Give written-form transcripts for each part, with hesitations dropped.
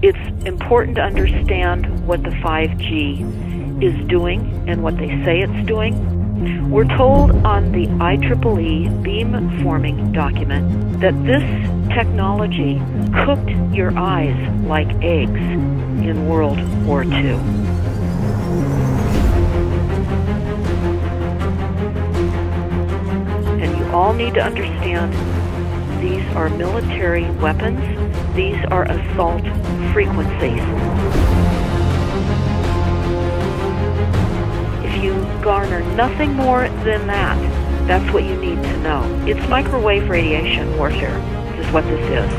It's important to understand what the 5G is doing and what they say it's doing. We're told on the IEEE beamforming document that this technology cooked your eyes like eggs in World War II. And you all need to understand these are military weapons. These are assault frequencies. If you garner nothing more than that, that's what you need to know. It's microwave radiation warfare, is what this is.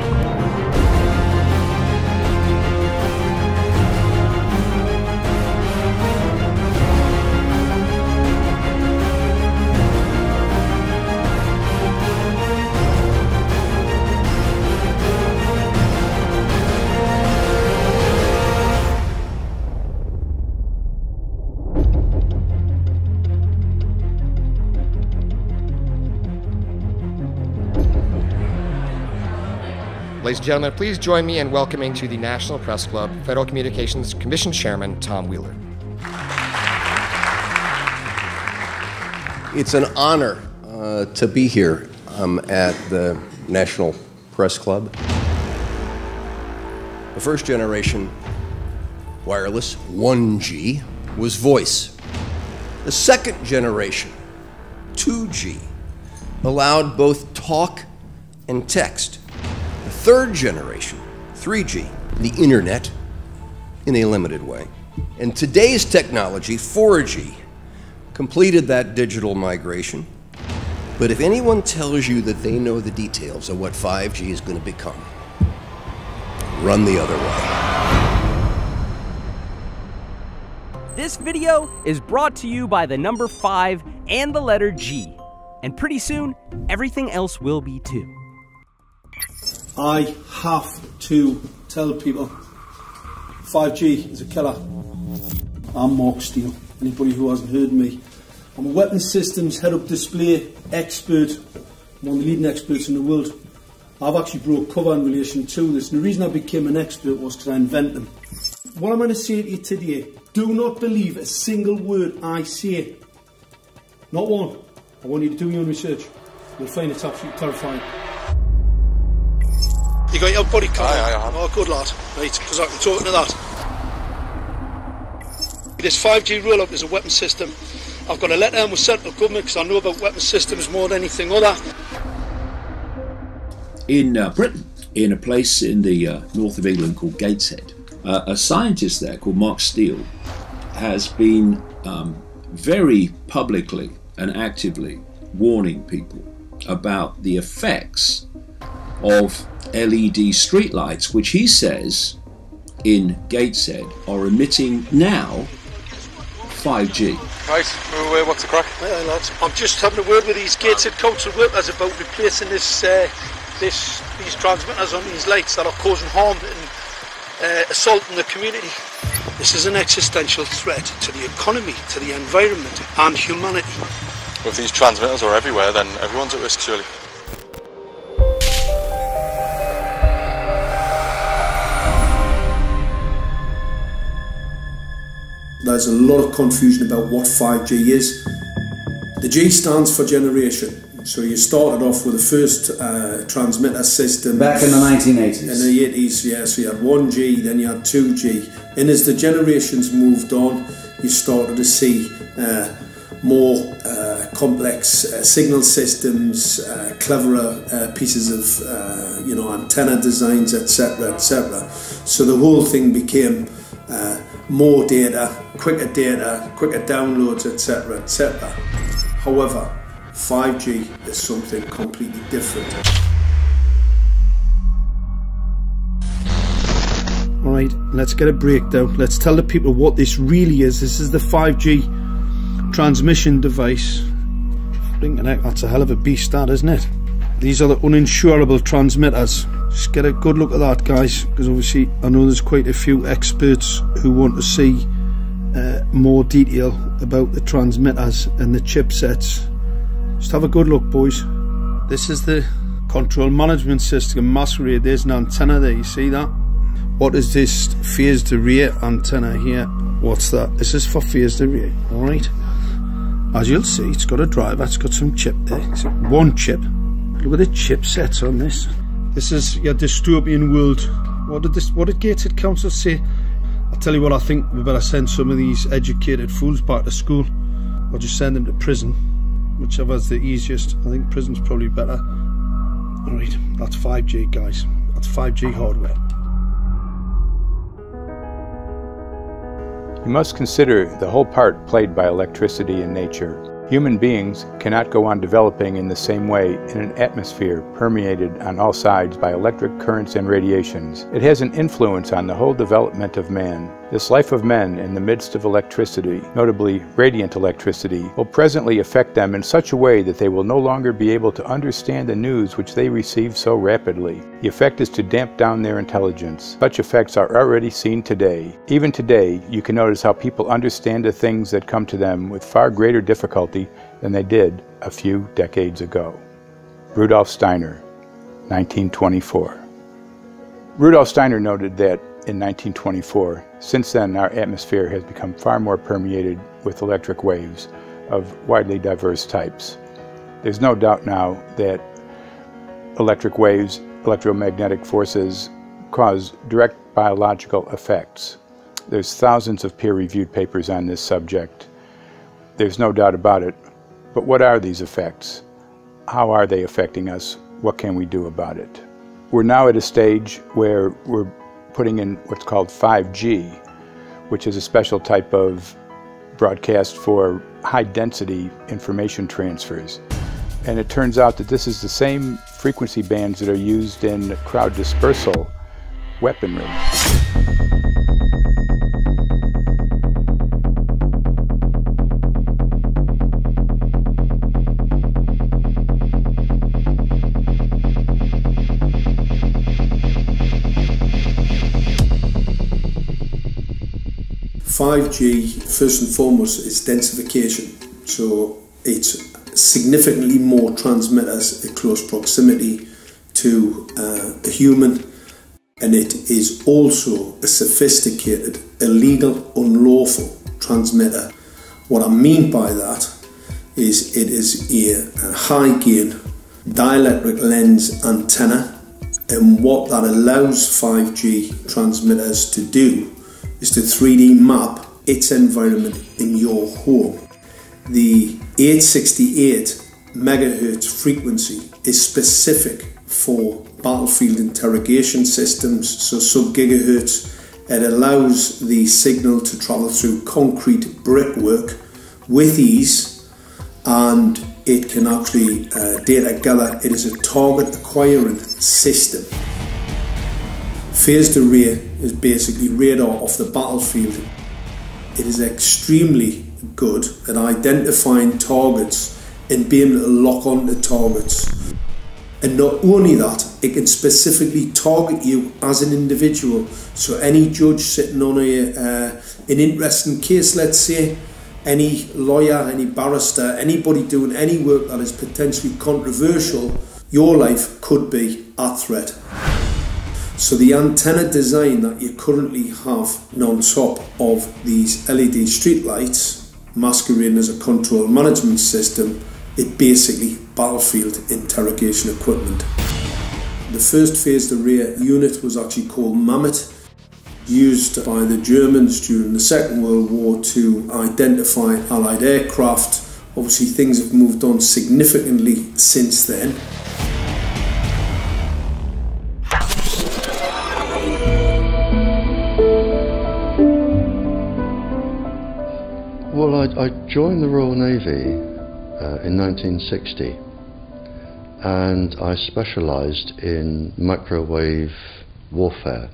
Ladies and gentlemen, please join me in welcoming to the National Press Club Federal Communications Commission Chairman Tom Wheeler. It's an honor to be here at the National Press Club. The first generation wireless, 1G, was voice. The second generation, 2G, allowed both talk and text. The third generation, 3G, the internet, in a limited way. And today's technology, 4G, completed that digital migration. But if anyone tells you that they know the details of what 5G is going to become, run the other way. This video is brought to you by the number 5 and the letter G. And pretty soon, everything else will be too. I have to tell people 5G is a killer. I'm Mark Steele. Anybody who hasn't heard me, I'm a weapons systems head-up display expert, one of the leading experts in the world. I've actually brought cover in relation to this, and the reason I became an expert was because I invented them. What I'm going to say to you today, do not believe a single word I say. Not one. I want you to do your own research. You'll find it's absolutely terrifying. You got your body card? Aye, I have. Oh, good lad. Right, because I can talk to that. This 5G roll-up is a weapon system. I've got a letter in with central government because I know about weapon systems more than anything other. In Britain, in a place in the north of England called Gateshead, a scientist there called Mark Steele has been very publicly and actively warning people about the effects of LED streetlights, which he says in Gateshead are emitting now 5G. Right, what's the crack? Hey, lads. I'm just having a word with these Gateshead council workers about replacing these transmitters on these lights that are causing harm and assaulting the community. This is an existential threat to the economy, to the environment and humanity. If these transmitters are everywhere, then everyone's at risk, surely. There's a lot of confusion about what 5G is. The G stands for generation. So you started off with the first transmitter system. Back in the 1980s. In the 80s, yeah. So you had 1G, then you had 2G. And as the generations moved on, you started to see more complex signal systems, cleverer pieces of antenna designs, etc., etc. So the whole thing became more data, quicker downloads, etc., etc. However, 5G is something completely different. Alright, let's get a breakdown. Let's tell the people what this really is. This is the 5G transmission device. That's a hell of a beast, that, isn't it? These are the uninsurable transmitters. Just get a good look at that, guys, because obviously I know there's quite a few experts who want to see more detail about the transmitters and the chipsets. Just have a good look, boys. This is the control management system masquerade. There's an antenna there, you see that? What is this phased array antenna here? What's that? This is for phased array, alright? As you'll see, it's got a driver, it's got some chip there. It's one chip. Look at the chipsets on this. This is your dystopian world. What did Gateshead Council say? I'll tell you what, I think we better send some of these educated fools back to school, or just send them to prison, whichever's the easiest. I think prison's probably better. Alright, that's 5G, guys. That's 5G hardware. You must consider the whole part played by electricity in nature. Human beings cannot go on developing in the same way in an atmosphere permeated on all sides by electric currents and radiations. It has an influence on the whole development of man. This life of men in the midst of electricity, notably radiant electricity, will presently affect them in such a way that they will no longer be able to understand the news which they receive so rapidly. The effect is to damp down their intelligence. Such effects are already seen today. Even today, you can notice how people understand the things that come to them with far greater difficulty than they did a few decades ago. Rudolf Steiner, 1924. Rudolf Steiner noted that in 1924, since then our atmosphere has become far more permeated with electric waves of widely diverse types. There's no doubt now that electric waves, electromagnetic forces, cause direct biological effects. There's thousands of peer-reviewed papers on this subject. There's no doubt about it. But what are these effects? How are they affecting us? What can we do about it? We're now at a stage where we're putting in what's called 5G, which is a special type of broadcast for high-density information transfers. And it turns out that this is the same frequency bands that are used in crowd dispersal weaponry. 5G, first and foremost, is densification. So it's significantly more transmitters in close proximity to a human, and it is also a sophisticated, illegal, unlawful transmitter. What I mean by that is it is a high gain dielectric lens antenna, and what that allows 5G transmitters to do is to 3D map its environment in your home. The 868 megahertz frequency is specific for battlefield interrogation systems, so sub-gigahertz. It allows the signal to travel through concrete brickwork with ease, and it can actually data gather. It is a target acquiring system. Phased array is basically radar off the battlefield. It is extremely good at identifying targets and being able to lock onto targets. And not only that, it can specifically target you as an individual. So any judge sitting on an interesting case, let's say, any lawyer, any barrister, anybody doing any work that is potentially controversial, your life could be at threat. So the antenna design that you currently have on top of these LED streetlights, masquerading as a control management system, is basically battlefield interrogation equipment. The first phased array unit was actually called Mammoth, used by the Germans during the Second World War to identify Allied aircraft. Obviously things have moved on significantly since then. Well, I joined the Royal Navy in 1960, and I specialised in microwave warfare.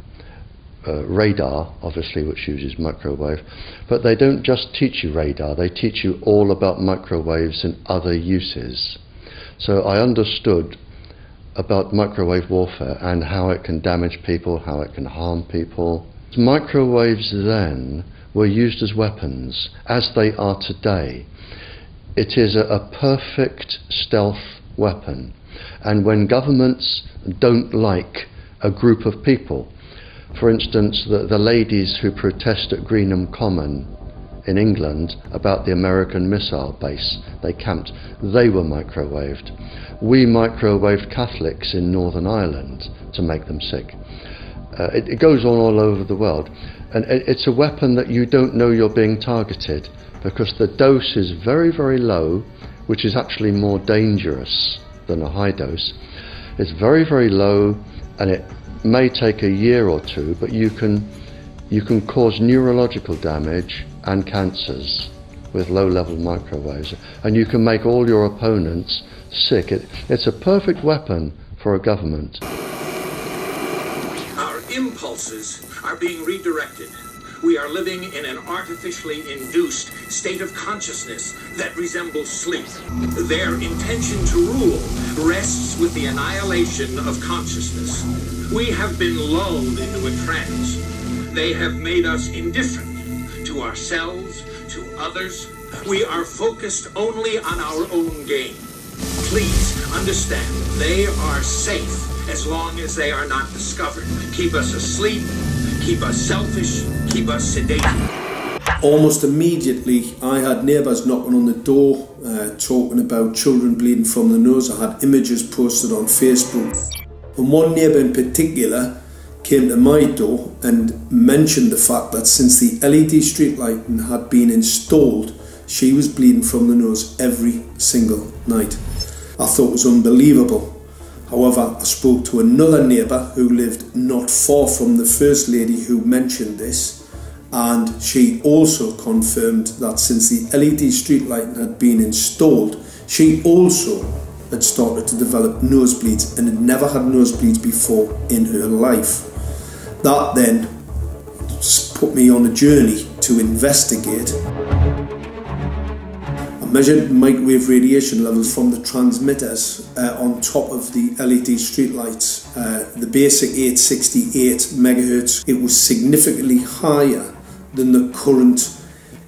Radar, obviously, which uses microwave, but they don't just teach you radar, they teach you all about microwaves and other uses. So I understood about microwave warfare and how it can damage people, how it can harm people. Microwaves then were used as weapons, as they are today. It is a perfect stealth weapon, and when governments don't like a group of people For instance, the ladies who protest at Greenham Common in England about the American missile base they camped, they were microwaved. We microwaved Catholics in Northern Ireland to make them sick. It goes on all over the world, and it's a weapon that you don't know you're being targeted, because the dose is very, very low, which is actually more dangerous than a high dose. It's very, very low, and it may take a year or two, but you can cause neurological damage and cancers with low-level microwaves, and you can make all your opponents sick. It's a perfect weapon for a government. Our impulses are being redirected. We are living in an artificially induced state of consciousness that resembles sleep. Their intention to rule rests with the annihilation of consciousness. We have been lulled into a trance. They have made us indifferent to ourselves, to others. We are focused only on our own gain. Please understand, they are safe as long as they are not discovered. Keep us asleep, keep us selfish, keep us sedated. Almost immediately, I had neighbours knocking on the door, talking about children bleeding from the nose. I had images posted on Facebook. And one neighbour in particular came to my door and mentioned the fact that since the LED street lighting had been installed, she was bleeding from the nose every single night. I thought it was unbelievable. However, I spoke to another neighbour who lived not far from the first lady who mentioned this, and she also confirmed that since the LED street lighting had been installed, she also had started to develop nosebleeds and had never had nosebleeds before in her life. That then put me on a journey to investigate. I measured microwave radiation levels from the transmitters on top of the LED streetlights. The basic 868 megahertz, it was significantly higher than the current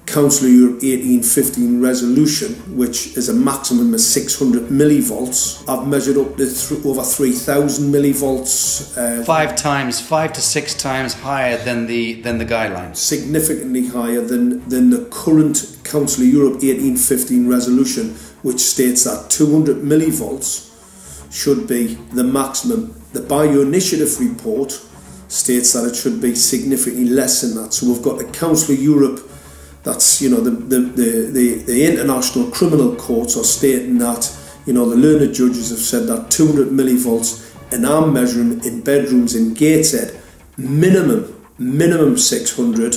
Council of Europe 1815 resolution, which is a maximum of 600 millivolts. I've measured up to over 3,000 millivolts. 5 to 6 times higher than the guidelines. Significantly higher than the current Council of Europe 1815 resolution, which states that 200 millivolts should be the maximum. The Bioinitiative report states that it should be significantly less than that. So we've got the Council of Europe, that's, you know, the international criminal courts are stating that, you know, the learned judges have said that 200 millivolts, and I'm measuring in bedrooms in Gateshead, minimum 600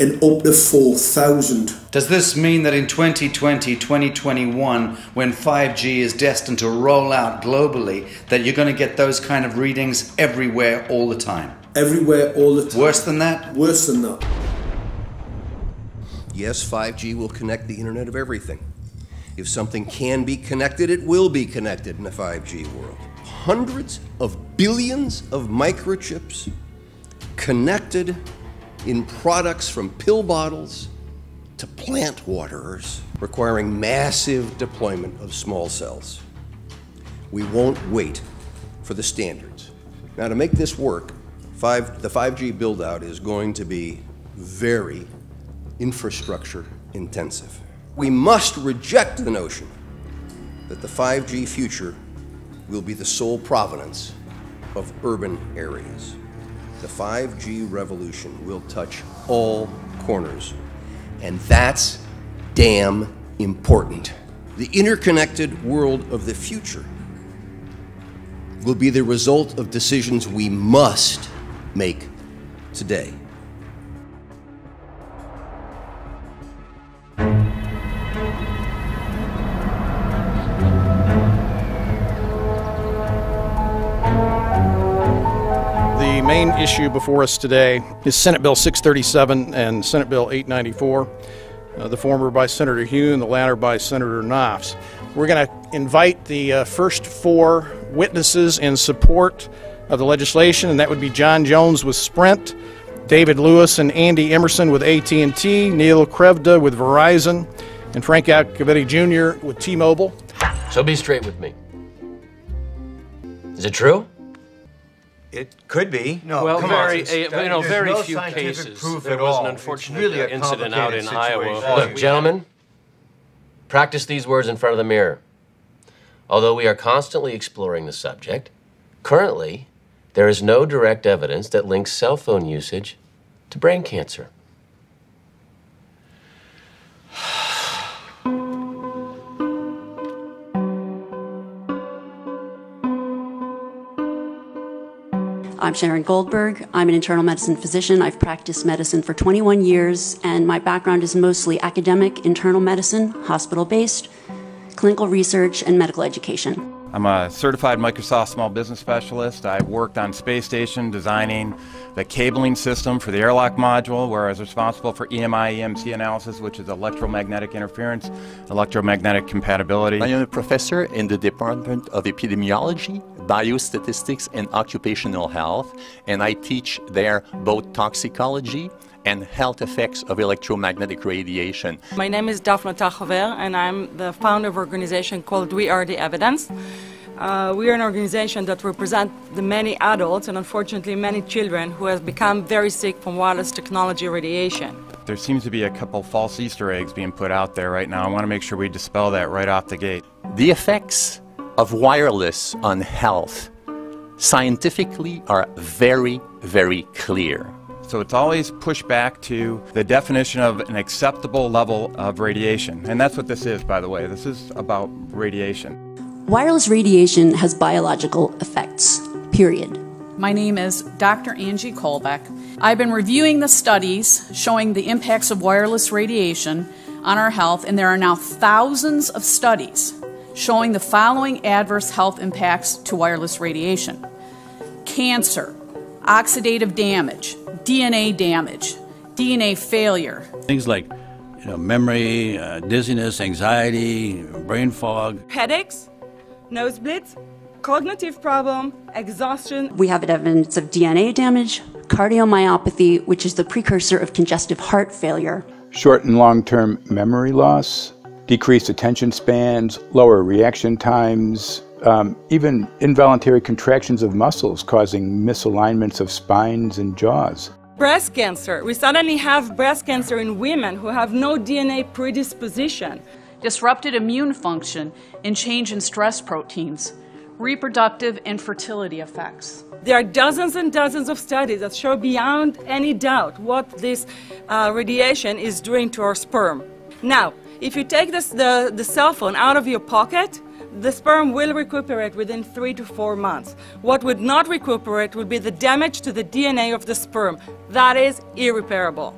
and up to 4,000. Does this mean that in 2020, 2021, when 5G is destined to roll out globally, that you're going to get those kind of readings everywhere all the time? Everywhere all the time. Worse than that? Worse than that. Yes, 5G will connect the Internet of everything. If something can be connected, it will be connected in a 5G world. Hundreds of billions of microchips connected in products from pill bottles to plant waterers, requiring massive deployment of small cells. We won't wait for the standards. Now, to make this work, the 5G build-out is going to be very infrastructure intensive. We must reject the notion that the 5G future will be the sole provenance of urban areas. The 5G revolution will touch all corners, and that's damn important. The interconnected world of the future will be the result of decisions we must make today. The main issue before us today is Senate Bill 637 and Senate Bill 894, the former by Senator Hugh and the latter by Senator Knopf. We're going to invite the first 4 witnesses in support of the legislation, and that would be John Jones with Sprint, David Lewis and Andy Emerson with AT&T, Neil Krevda with Verizon, and Frank Iacovetti Jr. with T-Mobile. So be straight with me. Is it true? It could be. No, well, very few cases. There was an unfortunate incident out in Iowa. Look, gentlemen, practice these words in front of the mirror. Although we are constantly exploring the subject, currently, there is no direct evidence that links cell phone usage to brain cancer. I'm Sharon Goldberg. I'm an internal medicine physician. I've practiced medicine for 21 years, and my background is mostly academic, internal medicine, hospital-based, clinical research, and medical education. I'm a certified Microsoft small business specialist. I worked on space station designing the cabling system for the airlock module, where I was responsible for EMI, EMC analysis, which is electromagnetic interference, electromagnetic compatibility. I am a professor in the Department of Epidemiology, Biostatistics, and Occupational Health, and I teach there both toxicology and health effects of electromagnetic radiation. My name is Daphne Tachover, and I'm the founder of an organization called We Are the Evidence. We are an organization that represents the many adults and unfortunately many children who have become very sick from wireless technology radiation. There seems to be a couple false Easter eggs being put out there right now. I want to make sure we dispel that right off the gate. The effects of wireless on health scientifically are very, very clear. So it's always pushed back to the definition of an acceptable level of radiation. And that's what this is, by the way. This is about radiation. Wireless radiation has biological effects, period. My name is Dr. Angie Kolbeck. I've been reviewing the studies showing the impacts of wireless radiation on our health, and there are now thousands of studies showing the following adverse health impacts to wireless radiation: cancer, oxidative damage, DNA damage, DNA failure. Things like memory, dizziness, anxiety, brain fog. Headaches, nosebleeds, cognitive problem, exhaustion. We have evidence of DNA damage, cardiomyopathy, which is the precursor of congestive heart failure. Short and long-term memory loss, decreased attention spans, lower reaction times, even involuntary contractions of muscles causing misalignments of spines and jaws. Breast cancer. We suddenly have breast cancer in women who have no DNA predisposition. Disrupted immune function and change in stress proteins, reproductive and fertility effects. There are dozens and dozens of studies that show beyond any doubt what this radiation is doing to our sperm. Now, if you take the cell phone out of your pocket, the sperm will recuperate within 3 to 4 months. What would not recuperate would be the damage to the DNA of the sperm. That is irreparable.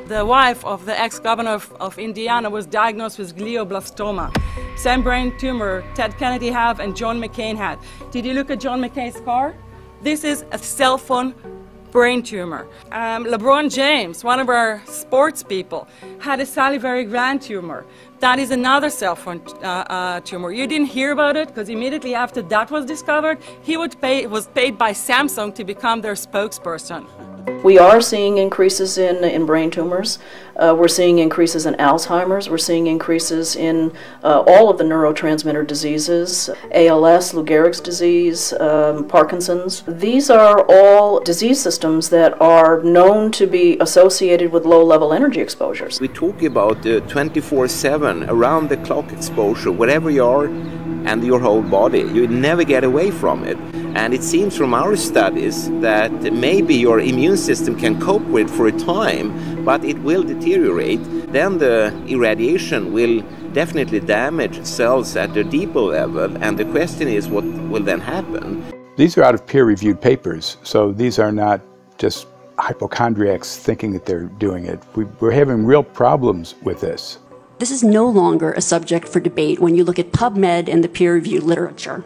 The wife of the ex-governor of Indiana was diagnosed with glioblastoma. Same brain tumor Ted Kennedy had and John McCain had. Did you look at John McCain's car? This is a cell phone brain tumor. LeBron James, one of our sports people, had a salivary gland tumor. That is another cell phone tumor. You didn't hear about it because immediately after that was discovered, he was paid by Samsung to become their spokesperson. We are seeing increases in brain tumors. We're seeing increases in Alzheimer's. We're seeing increases in all of the neurotransmitter diseases, ALS, Lou Gehrig's disease, Parkinson's. These are all disease systems that are known to be associated with low-level energy exposures. We talk about 24/7, around-the-clock exposure, wherever you are and your whole body. You never get away from it. And it seems from our studies that maybe your immune system can cope with for a time, but it will deteriorate. Then the irradiation will definitely damage cells at a deeper level, and the question is what will then happen? These are out of peer-reviewed papers, so these are not just hypochondriacs thinking that they're doing it. We're having real problems with this. This is no longer a subject for debate when you look at PubMed and the peer-reviewed literature.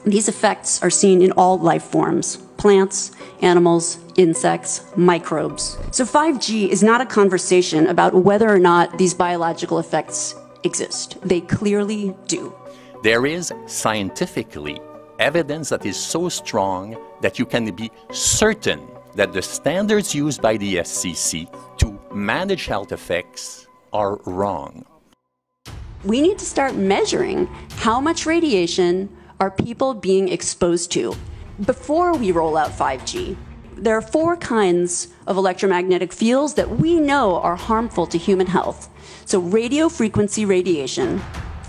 These effects are seen in all life forms: plants, animals, insects, microbes. So 5G is not a conversation about whether or not these biological effects exist. They clearly do. There is scientifically evidence that is so strong that you can be certain that the standards used by the FCC to manage health effects are wrong. We need to start measuring how much radiation are people being exposed to. before we roll out 5G, there are 4 kinds of electromagnetic fields that we know are harmful to human health. So radio frequency radiation,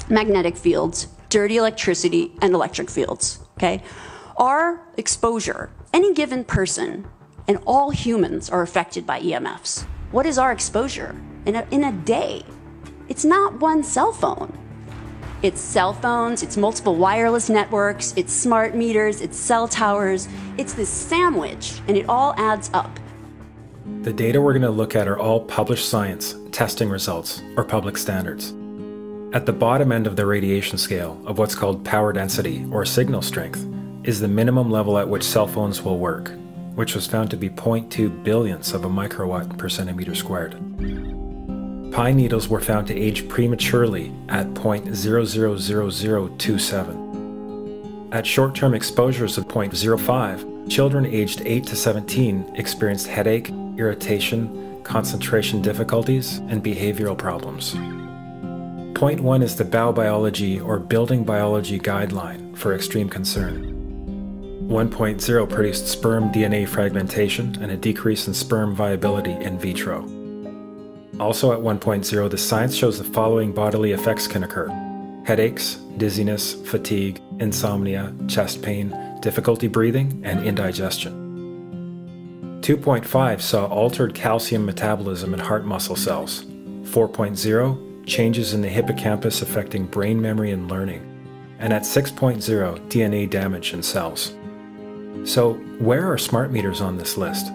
magnetic fields, dirty electricity, and electric fields, okay? Our exposure, any given person, and all humans are affected by EMFs. What is our exposure in a day? It's not one cell phone. It's cell phones, it's multiple wireless networks, it's smart meters, it's cell towers. It's this sandwich, and it all adds up. The data we're going to look at are all published science, testing results, or public standards. At the bottom end of the radiation scale of what's called power density, or signal strength, is the minimum level at which cell phones will work, which was found to be 0.2 billionths of a microwatt per centimeter squared. Pine needles were found to age prematurely at 0.000027. At short-term exposures of 0.05, children aged 8 to 17 experienced headache, irritation, concentration difficulties, and behavioral problems. 0.1 is the biobiology or building biology guideline for extreme concern. 1.0 produced sperm DNA fragmentation and a decrease in sperm viability in vitro. Also at 1.0, the science shows the following bodily effects can occur: headaches, dizziness, fatigue, insomnia, chest pain, difficulty breathing, and indigestion. 2.5 saw altered calcium metabolism in heart muscle cells. 4.0, changes in the hippocampus affecting brain memory and learning. And at 6.0, DNA damage in cells. So, where are smart meters on this list?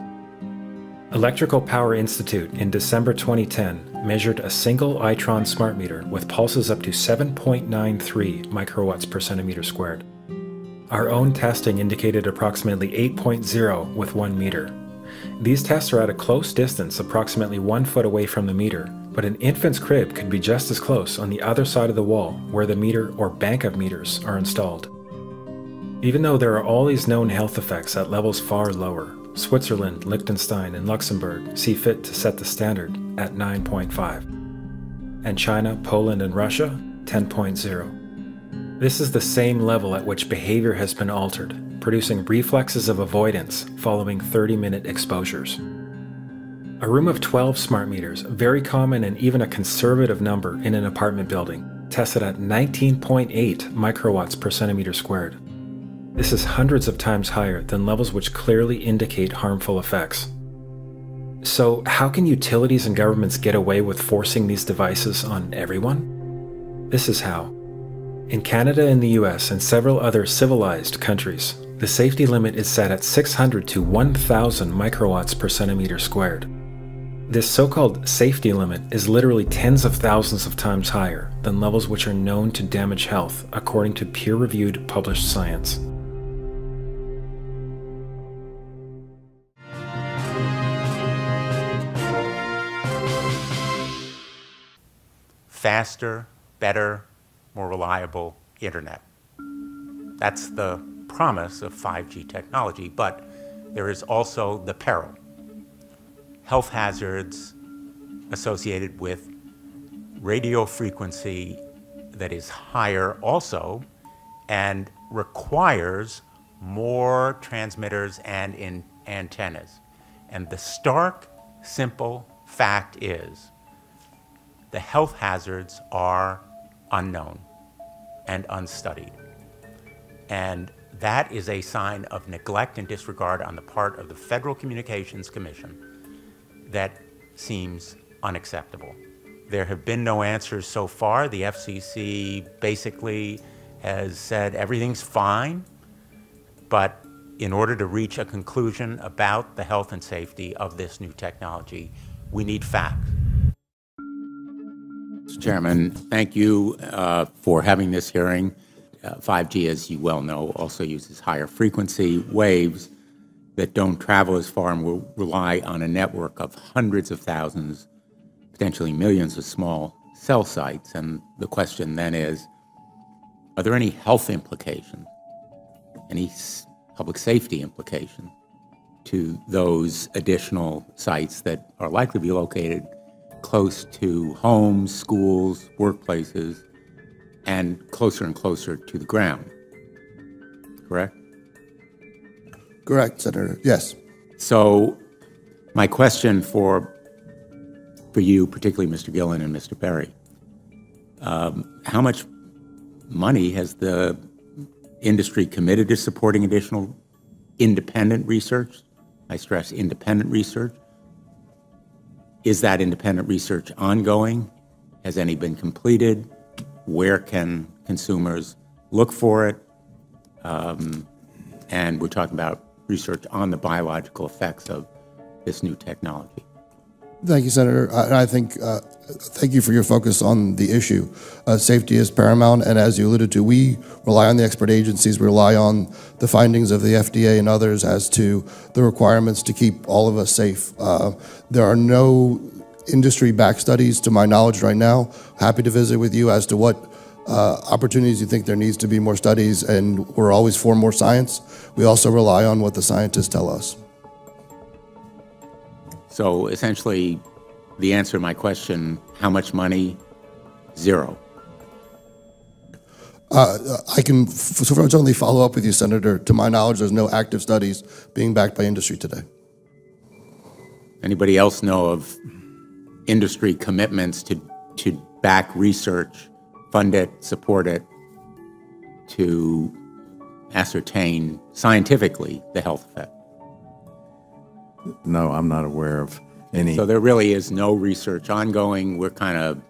Electrical Power Institute in December 2010 measured a single Itron smart meter with pulses up to 7.93 microwatts per centimeter squared. Our own testing indicated approximately 8.0 with 1 meter. These tests are at a close distance, approximately 1 foot away from the meter, but an infant's crib could be just as close on the other side of the wall where the meter or bank of meters are installed. Even though there are all these known health effects at levels far lower, Switzerland, Liechtenstein, and Luxembourg see fit to set the standard at 9.5. And China, Poland, and Russia, 10.0. This is the same level at which behavior has been altered, producing reflexes of avoidance following 30-minute exposures. A room of 12 smart meters, very common and even a conservative number in an apartment building, tested at 19.8 microwatts per centimeter squared. This is hundreds of times higher than levels which clearly indicate harmful effects. So how can utilities and governments get away with forcing these devices on everyone? This is how. In Canada and the US and several other civilized countries, the safety limit is set at 600 to 1,000 microwatts per centimeter squared. This so-called safety limit is literally tens of thousands of times higher than levels which are known to damage health according to peer-reviewed published science. Faster, better, more reliable internet. That's the promise of 5G technology, but there is also the peril. Health hazards associated with radio frequency that is higher also and requires more transmitters and antennas. And the stark, simple fact is the health hazards are unknown and unstudied. And that is a sign of neglect and disregard on the part of the Federal Communications Commission that seems unacceptable. There have been no answers so far. The FCC basically has said everything's fine, but in order to reach a conclusion about the health and safety of this new technology, we need facts. Mr. Chairman, thank you for having this hearing. 5G, as you well know, also uses higher frequency waves that don't travel as far and will rely on a network of hundreds of thousands, potentially millions of small cell sites. And the question then is, are there any health implications, any public safety implications to those additional sites that are likely to be located close to homes, schools, workplaces, and closer to the ground, correct? Correct, Senator. Yes. So my question for you, particularly Mr. Gillen and Mr. Perry, how much money has the industry committed to supporting additional independent research? I stress independent research. Is that independent research ongoing? Has any been completed? Where can consumers look for it? And we're talking about research on the biological effects of this new technology. Thank you, Senator. I think, thank you for your focus on the issue. Safety is paramount, and as you alluded to, we rely on the expert agencies, we rely on the findings of the FDA and others as to the requirements to keep all of us safe. There are no industry-backed studies, to my knowledge right now. Happy to visit with you as to what opportunities you think there needs to be more studies, and we're always for more science. We also rely on what the scientists tell us. So essentially, the answer to my question, how much money? Zero. I can certainly follow up with you, Senator. To my knowledge, there's no active studies being backed by industry today. Anybody else know of industry commitments to back research, fund it, support it, to ascertain scientifically the health effect? No, I'm not aware of any. So there really is no research ongoing. We're kind of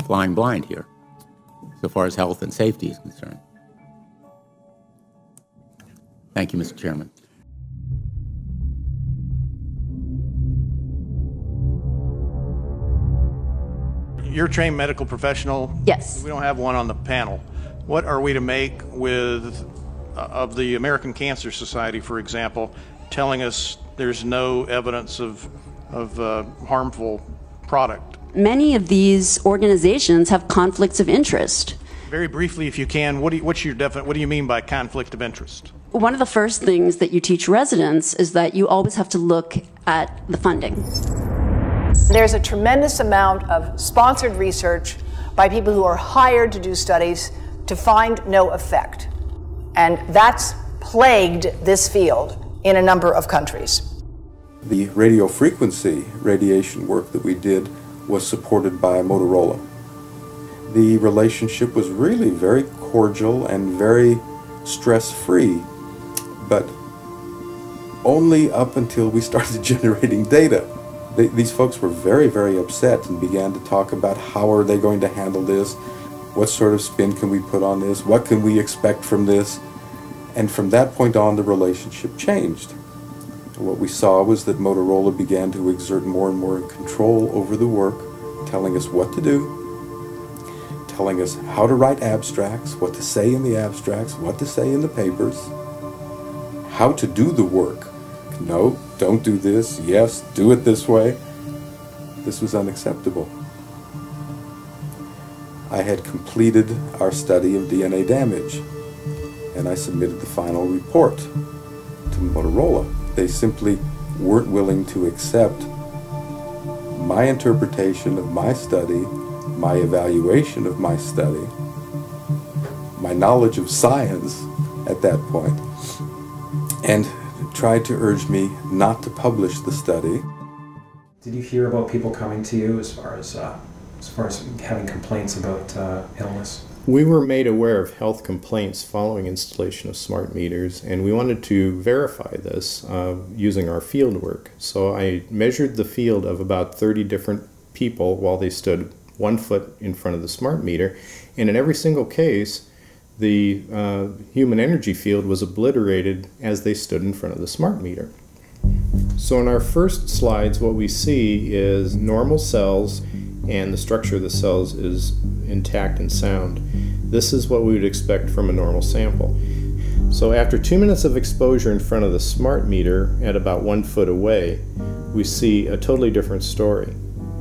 flying blind here, so far as health and safety is concerned. Thank you, Mr. Chairman. You're a trained medical professional. Yes. We don't have one on the panel. What are we to make with of the American Cancer Society, for example, telling us there's no evidence of harmful product? Many of these organizations have conflicts of interest. Very briefly, if you can, what do you mean by conflict of interest? One of the first things that you teach residents is that you always have to look at the funding. There's a tremendous amount of sponsored research by people who are hired to do studies to find no effect. And that's plagued this field in a number of countries. The radio frequency radiation work that we did was supported by Motorola. The relationship was really very cordial and very stress-free, but only up until we started generating data. These folks were very, very upset and began to talk about how are they going to handle this, what sort of spin can we put on this, what can we expect from this, and from that point on the relationship changed. What we saw was that Motorola began to exert more and more control over the work, telling us what to do, telling us how to write abstracts, what to say in the abstracts, what to say in the papers, how to do the work. No, don't do this. Yes, do it this way. This was unacceptable. I had completed our study of DNA damage, and I submitted the final report to Motorola. They simply weren't willing to accept my interpretation of my study, my evaluation of my study, my knowledge of science at that point, and tried to urge me not to publish the study. Did you hear about people coming to you as far as having complaints about illness? We were made aware of health complaints following installation of smart meters, and we wanted to verify this using our field work. So I measured the field of about 30 different people while they stood 1 foot in front of the smart meter, and in every single case the human energy field was obliterated as they stood in front of the smart meter. So in our first slides, what we see is normal cells, and the structure of the cells is intact and sound. This is what we would expect from a normal sample. So after 2 minutes of exposure in front of the smart meter at about 1 foot away, we see a totally different story.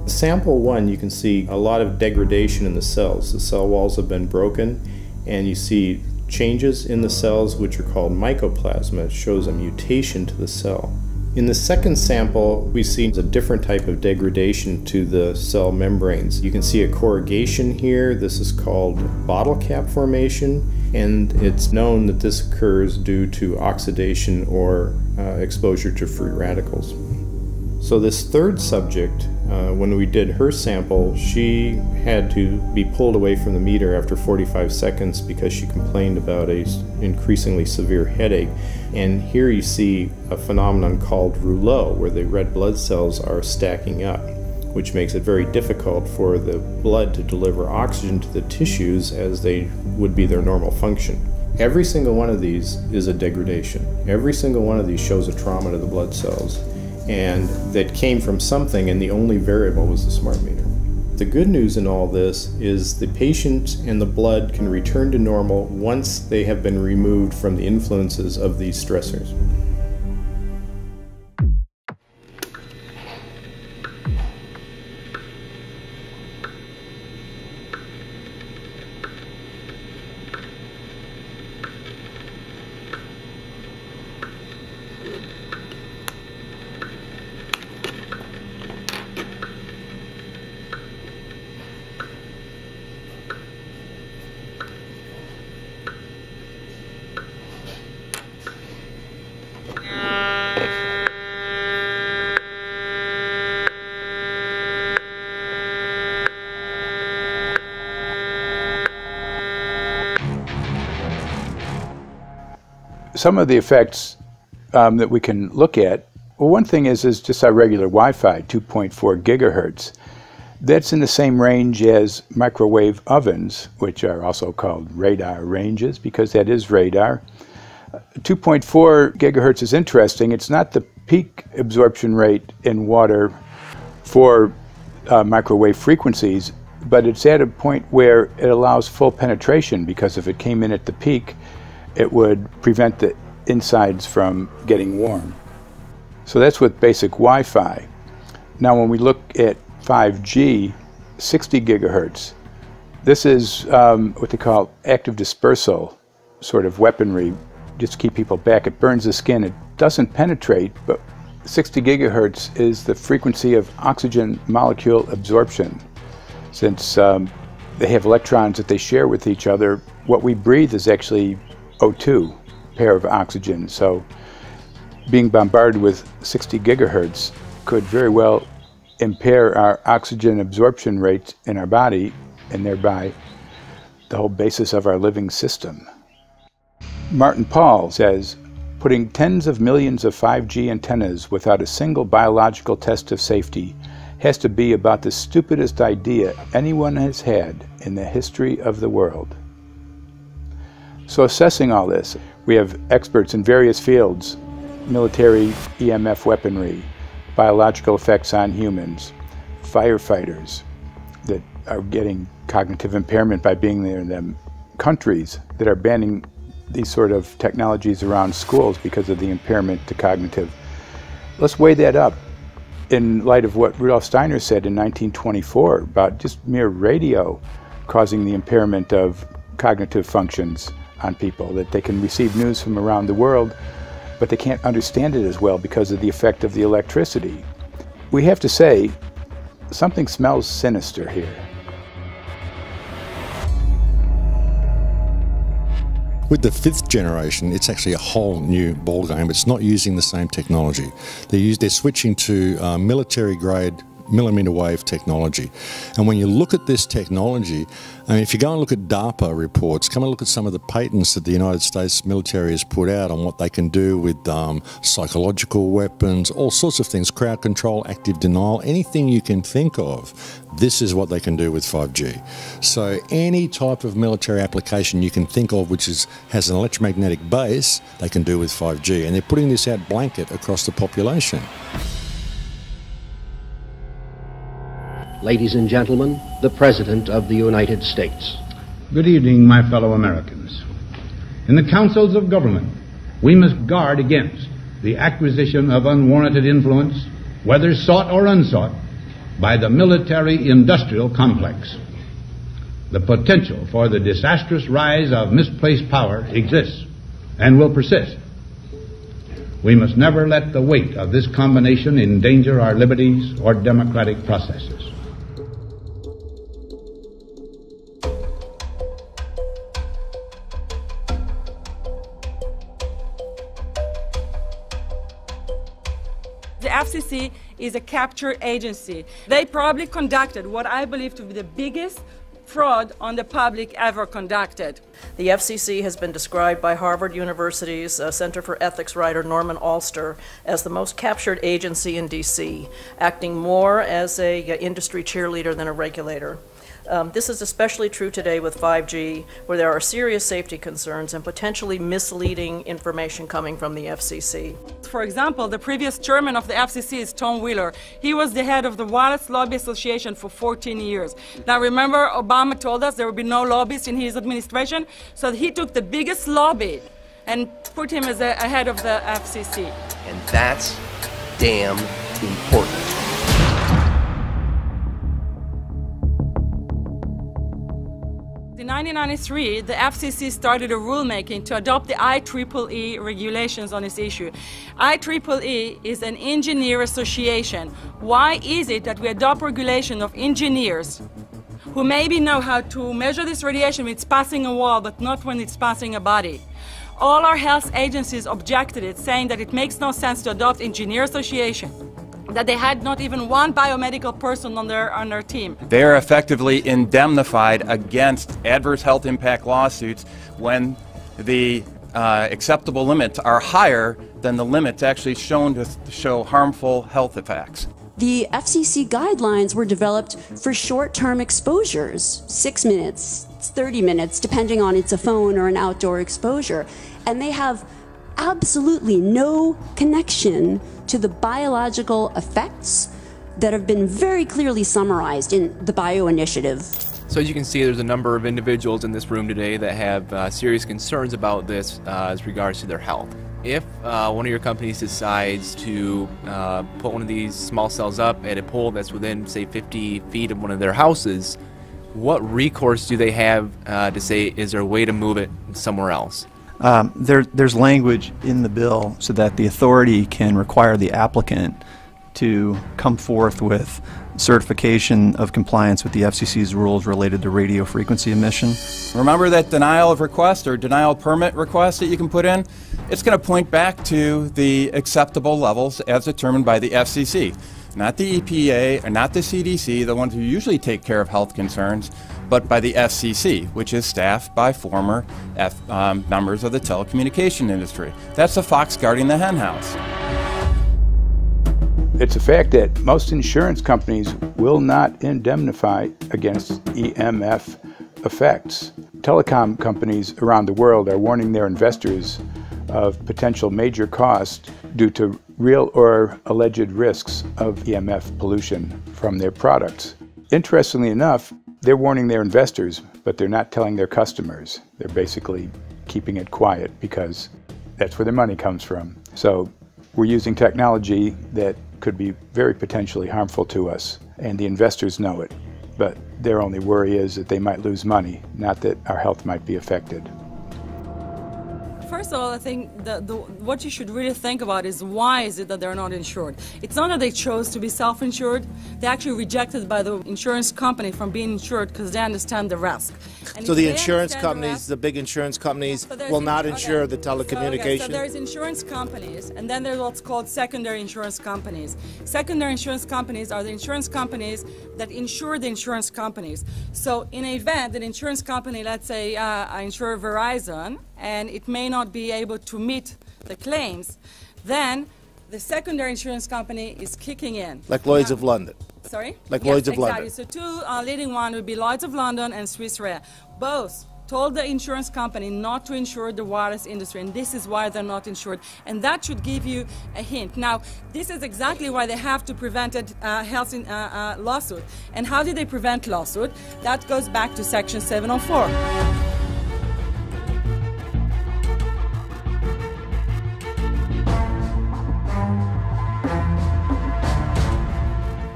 Sample 1, you can see a lot of degradation in the cells. The cell walls have been broken, and you see changes in the cells which are called mycoplasma. It shows a mutation to the cell. In the second sample, we see a different type of degradation to the cell membranes. You can see a corrugation here. This is called bottle cap formation. and it's known that this occurs due to oxidation or exposure to free radicals. So this third subject, when we did her sample, she had to be pulled away from the meter after 45 seconds because she complained about an increasingly severe headache. And here you see a phenomenon called rouleau, where the red blood cells are stacking up, which makes it very difficult for the blood to deliver oxygen to the tissues as they would be their normal function. Every single one of these is a degradation. Every single one of these shows a trauma to the blood cells, and that came from something, and the only variable was the smart meter. The good news in all this is the patient and the blood can return to normal once they have been removed from the influences of these stressors. Some of the effects that we can look at, well, one thing is just our regular Wi-Fi, 2.4 gigahertz. That's in the same range as microwave ovens, which are also called radar ranges, because that is radar. 2.4 gigahertz is interesting. It's not the peak absorption rate in water for microwave frequencies, but it's at a point where it allows full penetration, because if it came in at the peak, it would prevent the insides from getting warm. So that's with basic Wi-Fi. Now when we look at 5G, 60 gigahertz, this is what they call active dispersal sort of weaponry, just to keep people back. It burns the skin. It doesn't penetrate, but 60 gigahertz is the frequency of oxygen molecule absorption. Since they have electrons that they share with each other, what we breathe is actually O2, pair of oxygen. So being bombarded with 60 gigahertz could very well impair our oxygen absorption rate in our body, and thereby the whole basis of our living system. Martin Pall says, putting tens of millions of 5G antennas without a single biological test of safety has to be about the stupidest idea anyone has had in the history of the world. So assessing all this, we have experts in various fields: military EMF weaponry, biological effects on humans, firefighters that are getting cognitive impairment by being there in them, countries that are banning these sort of technologies around schools because of the impairment to cognitive. Let's weigh that up in light of what Rudolf Steiner said in 1924 about just mere radio causing the impairment of cognitive functions on people, that they can receive news from around the world, but they can't understand it as well because of the effect of the electricity. We have to say, something smells sinister here. With the 5th generation, it's actually a whole new ballgame. It's not using the same technology. They're switching to military-grade millimeter wave technology. And when you look at this technology, I mean, if you go and look at DARPA reports, come and look at some of the patents that the United States military has put out on what they can do with psychological weapons, all sorts of things, crowd control, active denial, anything you can think of, this is what they can do with 5G. So any type of military application you can think of which has an electromagnetic base, they can do with 5G. And they're putting this out blanket across the population. Ladies and gentlemen, the President of the United States. Good evening, my fellow Americans. In the councils of government, we must guard against the acquisition of unwarranted influence, whether sought or unsought, by the military-industrial complex. The potential for the disastrous rise of misplaced power exists and will persist. We must never let the weight of this combination endanger our liberties or democratic processes. The FCC is a capture agency. They probably conducted what I believe to be the biggest fraud on the public ever conducted. The FCC has been described by Harvard University's Center for Ethics writer Norman Alster as the most captured agency in DC, acting more as an industry cheerleader than a regulator. This is especially true today with 5G, where there are serious safety concerns and potentially misleading information coming from the FCC. For example, the previous chairman of the FCC is Tom Wheeler. He was the head of the Wireless Lobby Association for 14 years. Now remember, Obama told us there would be no lobbyists in his administration, so he took the biggest lobby and put him as a head of the FCC. And that's damn important. In 1993, the FCC started a rulemaking to adopt the IEEE regulations on this issue. IEEE is an engineer association. Why is it that we adopt regulation of engineers who maybe know how to measure this radiation when it's passing a wall, but not when it's passing a body? All our health agencies objected it, saying that it makes no sense to adopt engineer association, that they had not even one biomedical person on their team. They are effectively indemnified against adverse health impact lawsuits when the acceptable limits are higher than the limits actually shown to show harmful health effects. The FCC guidelines were developed for short-term exposures, 6 minutes, 30 minutes, depending on it's a phone or an outdoor exposure. And they have absolutely no connection to the biological effects that have been very clearly summarized in the Bio Initiative. So as you can see, there's a number of individuals in this room today that have serious concerns about this as regards to their health. If one of your companies decides to put one of these small cells up at a pole that's within, say, 50 feet of one of their houses, what recourse do they have to say, is there a way to move it somewhere else? There's language in the bill so that the authority can require the applicant to come forth with certification of compliance with the FCC's rules related to radio frequency emission. Remember that denial of request or denial of permit request that you can put in? It's going to point back to the acceptable levels as determined by the FCC. Not the EPA or not the CDC, the ones who usually take care of health concerns, but by the FCC, which is staffed by former members of the telecommunication industry. That's the fox guarding the hen house. It's a fact that most insurance companies will not indemnify against EMF effects. Telecom companies around the world are warning their investors of potential major costs due to real or alleged risks of EMF pollution from their products. Interestingly enough, they're warning their investors, but they're not telling their customers. They're basically keeping it quiet because that's where their money comes from. So we're using technology that could be very potentially harmful to us, and the investors know it. But their only worry is that they might lose money, not that our health might be affected. First of all, I think what you should really think about is why is it that they're not insured? It's not that they chose to be self-insured. They actually rejected by the insurance company from being insured because they understand the risk. And so the insurance companies, the big insurance companies, will not insure the telecommunication? So there's insurance companies, and then there's what's called secondary insurance companies. Secondary insurance companies are the insurance companies that insure the insurance companies. So in an event, an insurance company, let's say I insure Verizon, and it may not be able to meet the claims, then the secondary insurance company is kicking in. Like Lloyd's of London. Sorry? Like yes, Lloyd's of exactly. London. So two leading ones would be Lloyd's of London and Swiss Re. Both told the insurance company not to insure the wireless industry, and this is why they're not insured. And that should give you a hint. Now, this is exactly why they have to prevent a health lawsuit. And how do they prevent lawsuit? That goes back to Section 704.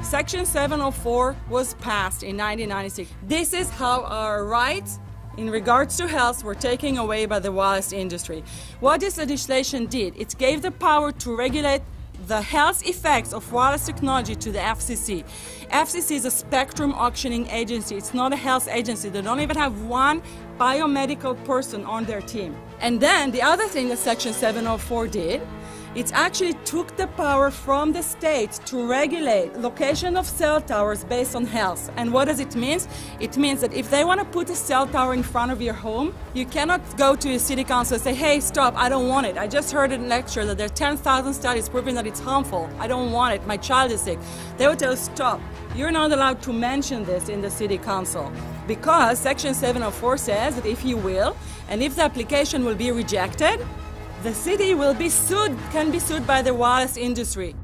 Section 704 was passed in 1996. This is how our rights in regards to health were taken away by the wireless industry. What this legislation did, it gave the power to regulate the health effects of wireless technology to the FCC. FCC is a spectrum auctioning agency. It's not a health agency. They don't even have one biomedical person on their team. And then the other thing that Section 704 did, It actually took the power from the states to regulate location of cell towers based on health. And what does it mean? It means that if they want to put a cell tower in front of your home, you cannot go to your city council and say, hey, stop, I don't want it. I just heard in a lecture that there are 10,000 studies proving that it's harmful. I don't want it. My child is sick. They will tell you, stop. You're not allowed to mention this in the city council because Section 704 says that if you will, and if the application will be rejected, the city will be sued, can be sued by the wireless industry.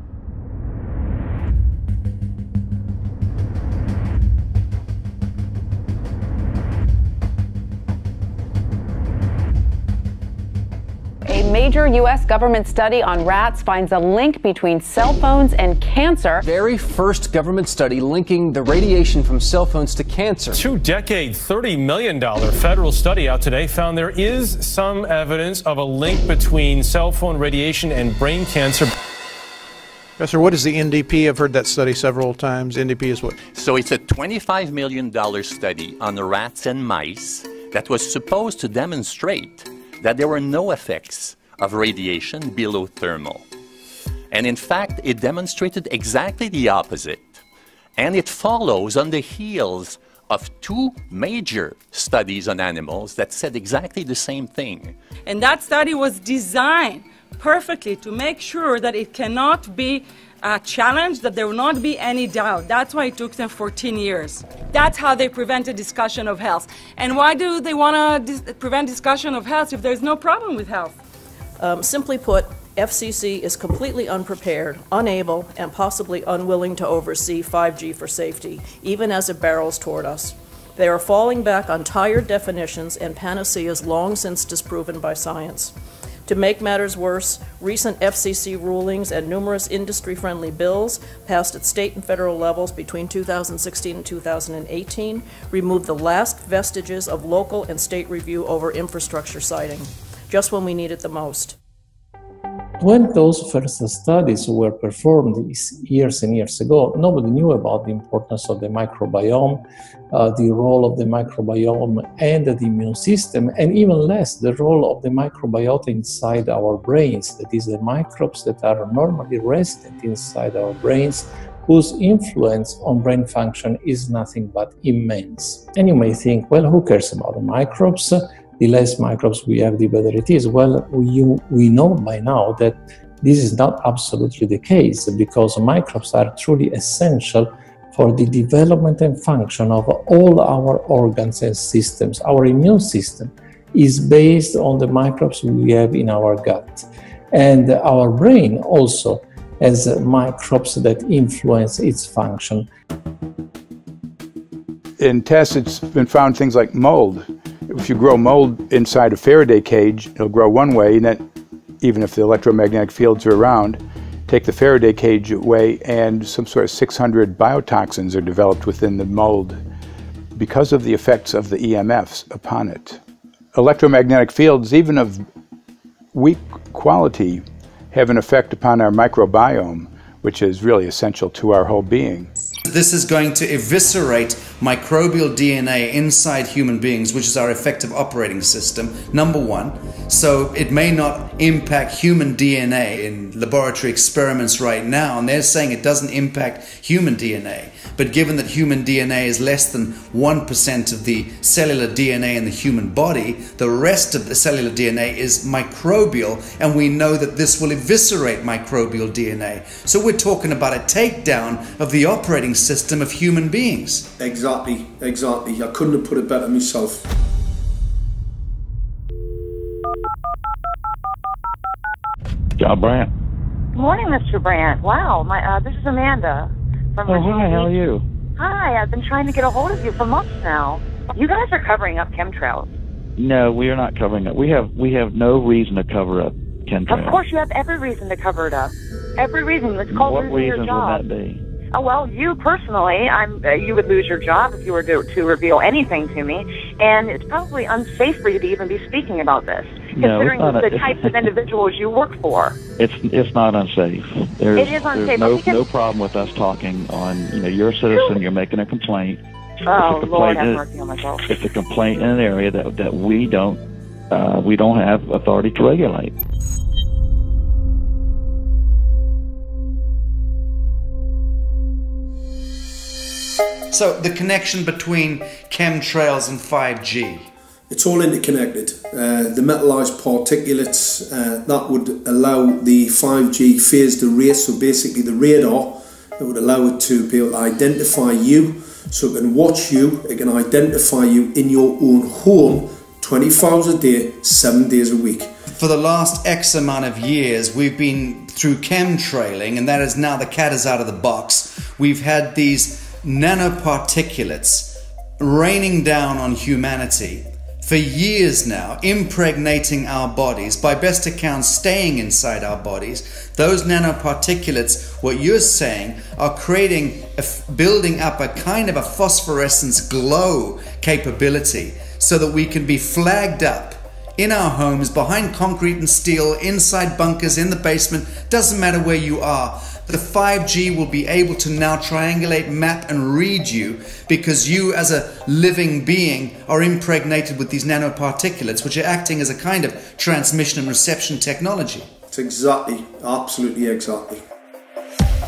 A major U.S. government study on rats finds a link between cell phones and cancer. Very first government study linking the radiation from cell phones to cancer. Two-decade, $30 million federal study out today found there is some evidence of a link between cell phone radiation and brain cancer. Professor, what is the NDP? I've heard that study several times. NDP is what? So it's a $25 million study on rats and mice that was supposed to demonstrate that there were no effects of radiation below thermal. And in fact, it demonstrated exactly the opposite. And it follows on the heels of two major studies on animals that said exactly the same thing. And that study was designed perfectly to make sure that it cannot be challenged, that there will not be any doubt. That's why it took them 14 years. That's how they prevented discussion of health. And why do they want to prevent discussion of health if there's no problem with health? Simply put, FCC is completely unprepared, unable, and possibly unwilling to oversee 5G for safety, even as it barrels toward us. They are falling back on tired definitions and panaceas long since disproven by science. To make matters worse, recent FCC rulings and numerous industry-friendly bills passed at state and federal levels between 2016 and 2018 removed the last vestiges of local and state review over infrastructure siting, just when we need it the most. When those first studies were performed years and years ago, nobody knew about the importance of the microbiome, the role of the microbiome and the immune system, and even less the role of the microbiota inside our brains, that is, the microbes that are normally resident inside our brains, whose influence on brain function is nothing but immense. And you may think, well, who cares about the microbes? The less microbes we have, the better it is. Well, we know by now that this is not absolutely the case, because microbes are truly essential for the development and function of all our organs and systems. Our immune system is based on the microbes we have in our gut. And our brain also has microbes that influence its function. In tests, it's been found things like mold. If you grow mold inside a Faraday cage, it'll grow one way, and then even if the electromagnetic fields are around, take the Faraday cage away and some sort of 600 biotoxins are developed within the mold because of the effects of the EMFs upon it. Electromagnetic fields, even of weak quality, have an effect upon our microbiome, which is really essential to our whole being. This is going to eviscerate microbial DNA inside human beings, which is our effective operating system, number one. So it may not impact human DNA in laboratory experiments right now, and they're saying it doesn't impact human DNA. But given that human DNA is less than 1% of the cellular DNA in the human body, the rest of the cellular DNA is microbial, and we know that this will eviscerate microbial DNA. So we're talking about a takedown of the operating system of human beings. Exactly. I couldn't have put it better myself. John Brandt. Good morning, Mr. Brandt. Wow, this is Amanda from Virginia. Hi, how are you? Hi, I've been trying to get a hold of you for months now. You guys are covering up chemtrails. No, we are not covering it. We have no reason to cover up chemtrails. Of course, you have every reason to cover it up. Every reason. It's called losing your job. What reasons would that be? Oh, well, you personally, you would lose your job if you were to reveal anything to me, and it's probably unsafe for you to even be speaking about this, considering the types of individuals you work for. It's not unsafe. It is unsafe. There's no problem with us talking on, you're a citizen, you're making a complaint. Oh, Lord, have mercy on myself. It's a complaint in an area that we don't have authority to regulate. So the connection between chemtrails and 5G. It's all interconnected. The metallized particulates, that would allow the 5G phased array, so basically the radar, that would allow it to be able to identify you, so it can watch you, it can identify you in your own home 24 hours a day, 7 days a week. For the last X amount of years, we've been through chemtrailing, and that is now the cat is out of the box. We've had these nanoparticulates raining down on humanity for years now, impregnating our bodies, by best accounts staying inside our bodies. Those nanoparticulates, what you're saying, are building up a kind of a phosphorescence glow capability so that we can be flagged up in our homes, behind concrete and steel, inside bunkers, in the basement, doesn't matter where you are. The 5G will be able to now triangulate, map and read you, because you as a living being are impregnated with these nanoparticulates, which are acting as a kind of transmission and reception technology. It's exactly, absolutely exactly.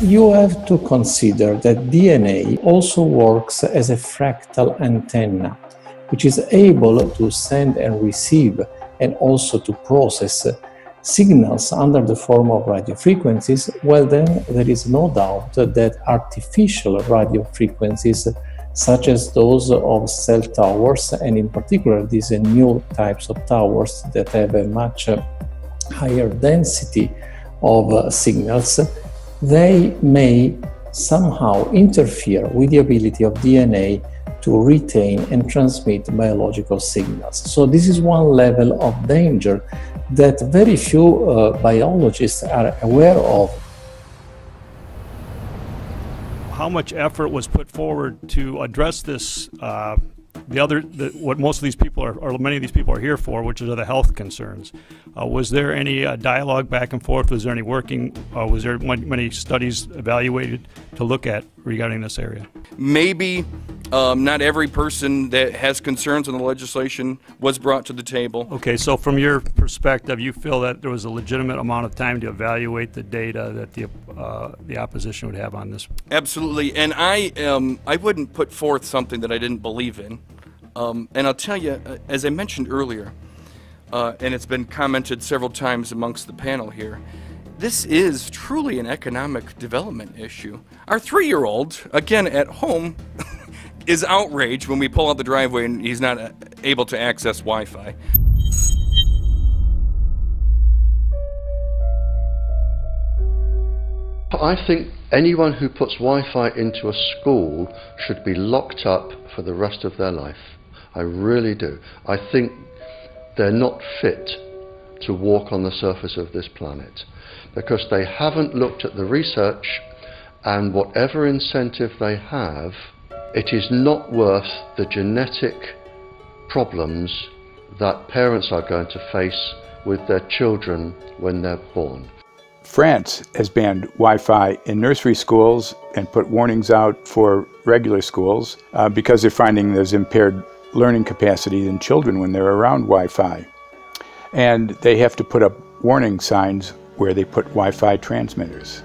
You have to consider that DNA also works as a fractal antenna, which is able to send and receive and also to process signals under the form of radio frequencies. Well, then there is no doubt that artificial radio frequencies, such as those of cell towers, and in particular these new types of towers that have a much higher density of signals, they may somehow interfere with the ability of DNA to retain and transmit biological signals. So this is one level of danger that very few biologists are aware of. How much effort was put forward to address this, what most of these people are, or many of these people are here for, which are the health concerns? Was there any dialogue back and forth? Was there any working, was there many studies evaluated to look at regarding this area? Maybe not every person that has concerns on the legislation was brought to the table. Okay, so from your perspective, you feel that there was a legitimate amount of time to evaluate the data that the opposition would have on this? Absolutely, and I wouldn't put forth something that I didn't believe in. And I'll tell you, as I mentioned earlier, and it's been commented several times amongst the panel here, this is truly an economic development issue. Our 3-year-old, again at home, is outraged when we pull out the driveway and he's not able to access Wi-Fi. I think anyone who puts Wi-Fi into a school should be locked up for the rest of their life. I really do. I think they're not fit to walk on the surface of this planet because they haven't looked at the research, and whatever incentive they have, it is not worth the genetic problems that parents are going to face with their children when they're born. France has banned Wi-Fi in nursery schools and put warnings out for regular schools because they're finding there's impaired learning capacity in children when they're around Wi-Fi. And they have to put up warning signs where they put Wi-Fi transmitters.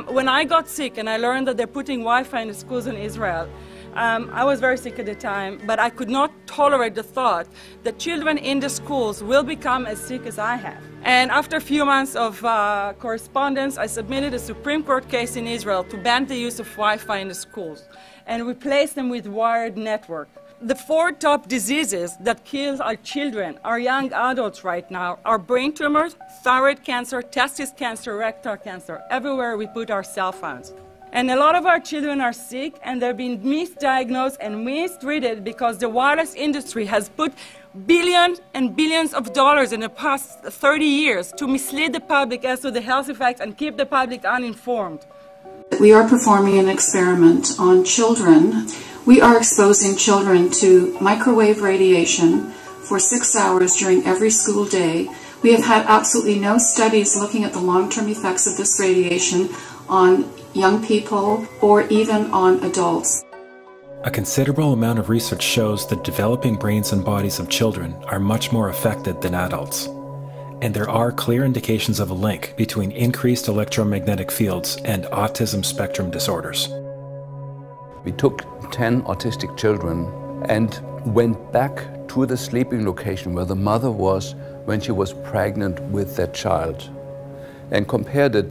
When I got sick and I learned that they're putting Wi-Fi in the schools in Israel, I was very sick at the time, but I could not tolerate the thought that children in the schools will become as sick as I have. And after a few months of correspondence, I submitted a Supreme Court case in Israel to ban the use of Wi-Fi in the schools and replace them with wired network. The 4 top diseases that kill our children, our young adults right now, are brain tumors, thyroid cancer, testis cancer, rectal cancer, everywhere we put our cell phones. And a lot of our children are sick and they're being misdiagnosed and mistreated because the wireless industry has put billions and billions of dollars in the past 30 years to mislead the public as to the health effects and keep the public uninformed. We are performing an experiment on children. We are exposing children to microwave radiation for 6 hours during every school day. We have had absolutely no studies looking at the long-term effects of this radiation on young people or even on adults. A considerable amount of research shows the developing brains and bodies of children are much more affected than adults. And there are clear indications of a link between increased electromagnetic fields and autism spectrum disorders. We took 10 autistic children and went back to the sleeping location where the mother was when she was pregnant with that child and compared it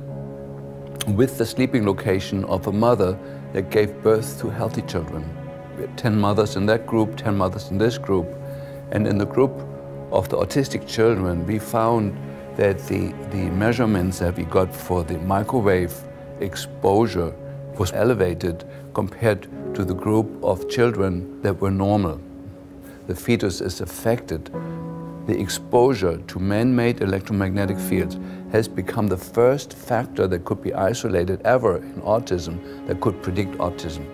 with the sleeping location of a mother that gave birth to healthy children. We had 10 mothers in that group, 10 mothers in this group, and in the group of the autistic children we found that the measurements that we got for the microwave exposure was elevated compared to the group of children that were normal. The fetus is affected. The exposure to man-made electromagnetic fields has become the first factor that could be isolated ever in autism that could predict autism.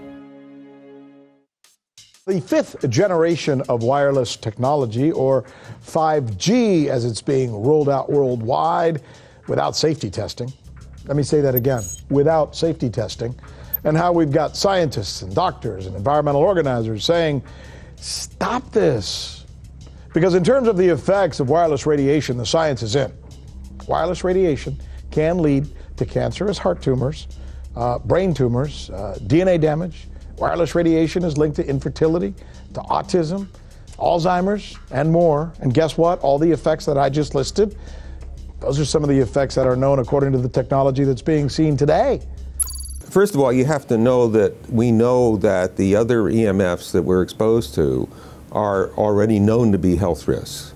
The fifth generation of wireless technology, or 5G as it's being rolled out worldwide without safety testing. Let me say that again, without safety testing. And how we've got scientists and doctors and environmental organizers saying, stop this. Because in terms of the effects of wireless radiation, the science is in. Wireless radiation can lead to cancerous heart tumors, brain tumors, DNA damage. Wireless radiation is linked to infertility, to autism, Alzheimer's, and more. And guess what? All the effects that I just listed, those are some of the effects that are known according to the technology that's being seen today. First of all, you have to know that we know that the other EMFs that we're exposed to are already known to be health risks.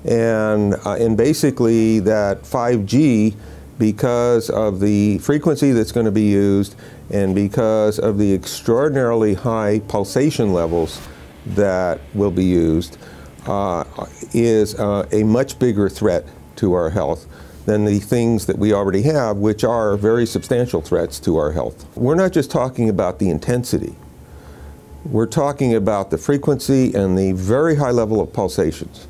And basically that 5G, because of the frequency that's going to be used and because of the extraordinarily high pulsation levels that will be used, is a much bigger threat to our health than the things that we already have, which are very substantial threats to our health. We're not just talking about the intensity. We're talking about the frequency and the very high level of pulsations.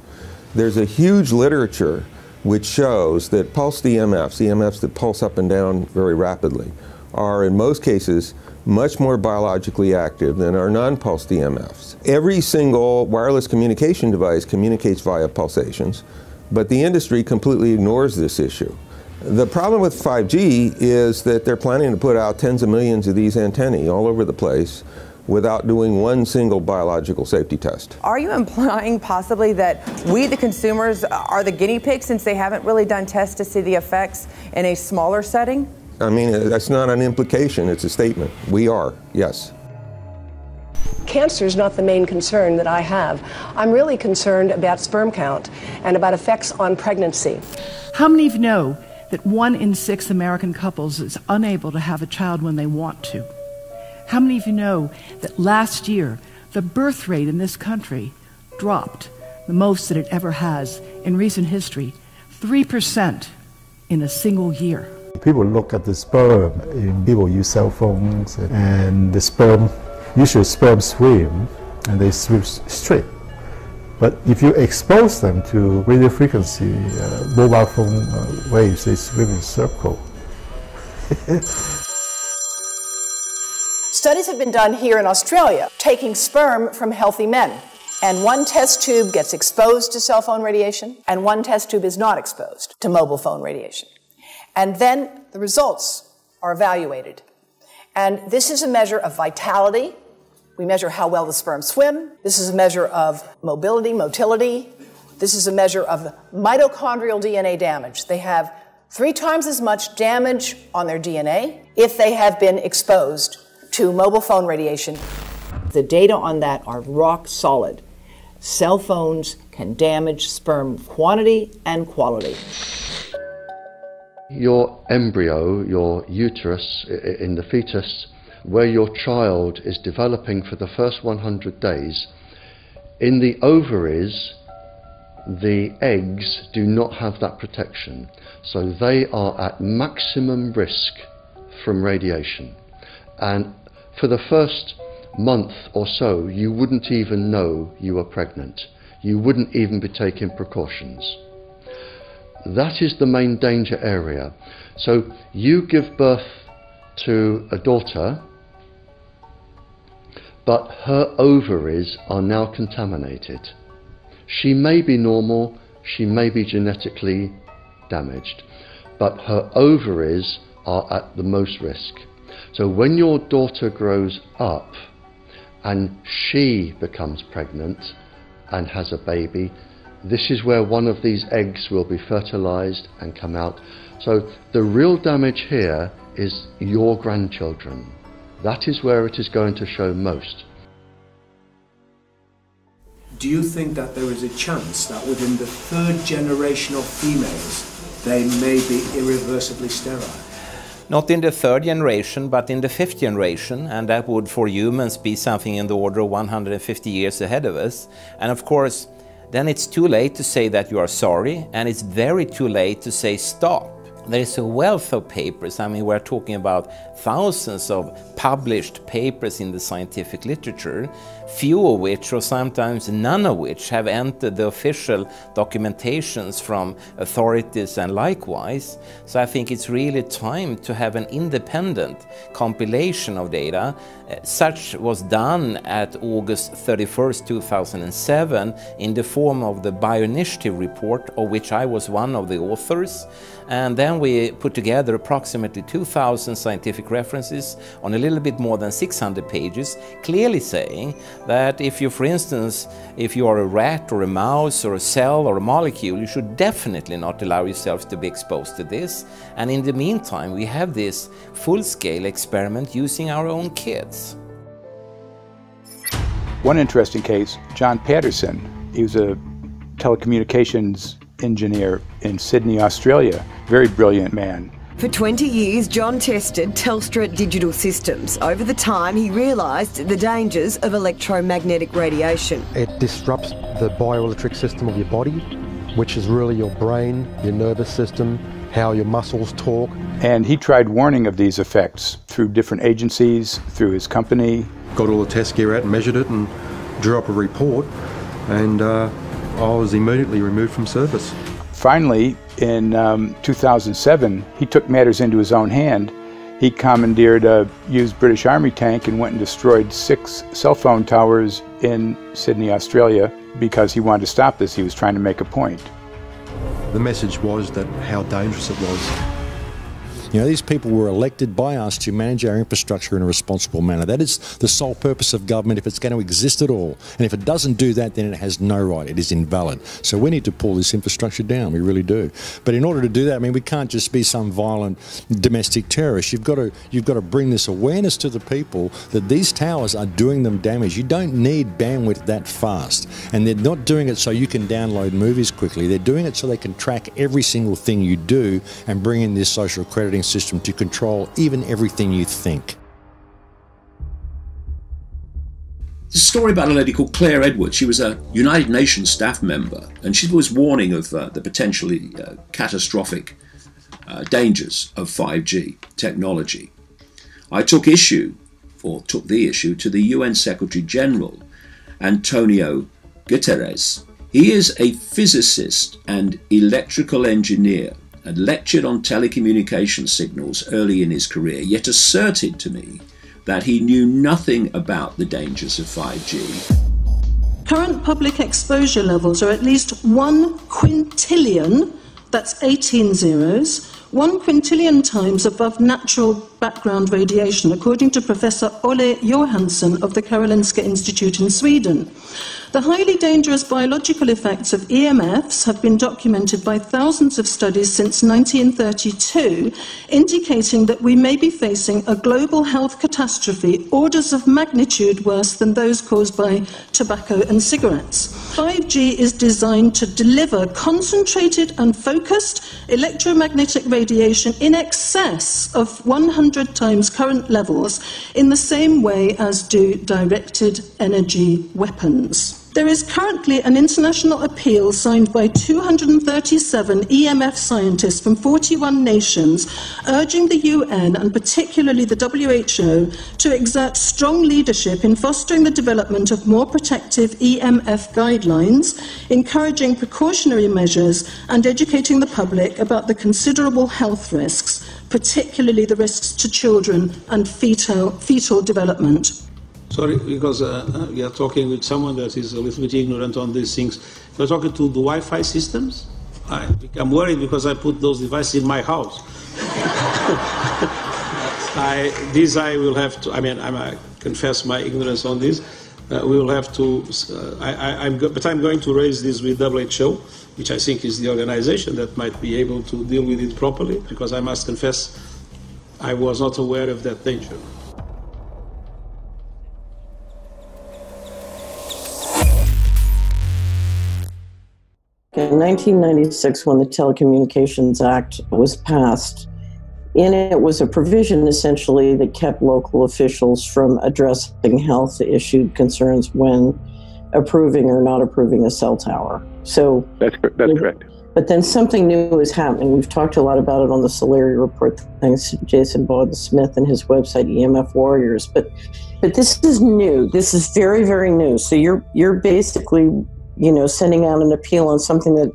There's a huge literature which shows that pulsed EMFs, EMFs that pulse up and down very rapidly, are in most cases much more biologically active than our non-pulsed EMFs. Every single wireless communication device communicates via pulsations, but the industry completely ignores this issue. The problem with 5G is that they're planning to put out tens of millions of these antennae all over the place without doing one single biological safety test. Are you implying possibly that we, the consumers, are the guinea pigs since they haven't really done tests to see the effects in a smaller setting? I mean, that's not an implication, it's a statement. We are, yes. Cancer is not the main concern that I have. I'm really concerned about sperm count and about effects on pregnancy. How many of you know that 1 in 6 American couples is unable to have a child when they want to? How many of you know that last year the birth rate in this country dropped the most that it ever has in recent history, 3% in a single year? People look at the sperm, and people use cell phones, and the sperm, usually sperm swim, and they swim straight. But if you expose them to radio frequency, mobile phone waves, they swim in a circle. Studies have been done here in Australia, taking sperm from healthy men. And one test tube gets exposed to cell phone radiation, and one test tube is not exposed to mobile phone radiation. And then the results are evaluated. And this is a measure of vitality. We measure how well the sperm swim. This is a measure of motility. This is a measure of mitochondrial DNA damage. They have 3 times as much damage on their DNA if they have been exposed to mobile phone radiation. The data on that are rock solid. Cell phones can damage sperm quantity and quality. Your embryo, your uterus in the fetus, where your child is developing for the first 100 days, in the ovaries, the eggs do not have that protection. So they are at maximum risk from radiation. And for the first month or so, you wouldn't even know you were pregnant. You wouldn't even be taking precautions. That is the main danger area. So you give birth to a daughter, but her ovaries are now contaminated. She may be normal, she may be genetically damaged, but her ovaries are at the most risk. So when your daughter grows up and she becomes pregnant and has a baby, this is where one of these eggs will be fertilized and come out. So the real damage here is your grandchildren. That is where it is going to show most. Do you think that there is a chance that within the third generation of females, they may be irreversibly sterile? Not in the third generation, but in the fifth generation, and that would for humans be something in the order of 150 years ahead of us. And of course, then it's too late to say that you are sorry, and it's very too late to say stop. There is a wealth of papers. I mean, we're talking about thousands of published papers in the scientific literature, few of which, or sometimes none of which, have entered the official documentations from authorities and likewise. So I think it's really time to have an independent compilation of data. Such was done at August 31st, 2007 in the form of the Bioinitiative report, of which I was one of the authors. And then we put together approximately 2,000 scientific references on a little bit more than 600 pages, clearly saying that if you, for instance, if you are a rat or a mouse or a cell or a molecule, you should definitely not allow yourself to be exposed to this. And in the meantime, we have this full-scale experiment using our own kids. One interesting case, John Patterson, he was a telecommunications engineer in Sydney, Australia. Very brilliant man. For 20 years, John tested Telstra digital systems. Over the time, he realised the dangers of electromagnetic radiation. It disrupts the bioelectric system of your body, which is really your brain, your nervous system, how your muscles talk. And he tried warning of these effects through different agencies, through his company. Got all the test gear out and measured it and drew up a report, and I was immediately removed from service. Finally, in 2007, he took matters into his own hand. He commandeered a used British Army tank and went and destroyed 6 cell phone towers in Sydney, Australia, because he wanted to stop this. He was trying to make a point. The message was that how dangerous it was. You know, these people were elected by us to manage our infrastructure in a responsible manner. That is the sole purpose of government if it's going to exist at all. And if it doesn't do that, then it has no right. It is invalid. So we need to pull this infrastructure down. We really do. But in order to do that, I mean, we can't just be some violent domestic terrorist. You've got to bring this awareness to the people that these towers are doing them damage. You don't need bandwidth that fast. And they're not doing it so you can download movies quickly. They're doing it so they can track every single thing you do and bring in this social accrediting system to control even everything you think. There's a story about a lady called Claire Edwards. She was a United Nations staff member, and she was warning of the potentially catastrophic dangers of 5G technology. I took the issue to the UN Secretary General, Antonio Guterres. He is a physicist and electrical engineer, and lectured on telecommunication signals early in his career, yet asserted to me that he knew nothing about the dangers of 5G. Current public exposure levels are at least 1 quintillion, that's 18 zeros, 1 quintillion times above natural background radiation, according to Professor Olle Johansson of the Karolinska Institute in Sweden. The highly dangerous biological effects of EMFs have been documented by thousands of studies since 1932, indicating that we may be facing a global health catastrophe orders of magnitude worse than those caused by tobacco and cigarettes. 5G is designed to deliver concentrated and focused electromagnetic radiation in excess of 100 times current levels in the same way as do directed energy weapons. There is currently an international appeal signed by 237 EMF scientists from 41 nations urging the UN and particularly the WHO to exert strong leadership in fostering the development of more protective EMF guidelines, encouraging precautionary measures and educating the public about the considerable health risks, particularly the risks to children and fetal development. Sorry, because we are talking with someone that is a little bit ignorant on these things. We're talking to the Wi-Fi systems. I become worried because I put those devices in my house. I will have to, I confess my ignorance on this. We will have to, but I'm going to raise this with WHO, which I think is the organization that might be able to deal with it properly, because I must confess I was not aware of that danger. In 1996, when the Telecommunications Act was passed, in it was a provision essentially that kept local officials from addressing health issue concerns when approving or not approving a cell tower. So that's correct. But then something new is happening. We've talked a lot about it on the Cellular report, thanks to Jason Bogdan-Smith and his website EMF Warriors. But this is new. This is very, very new. So you're basically, sending out an appeal on something that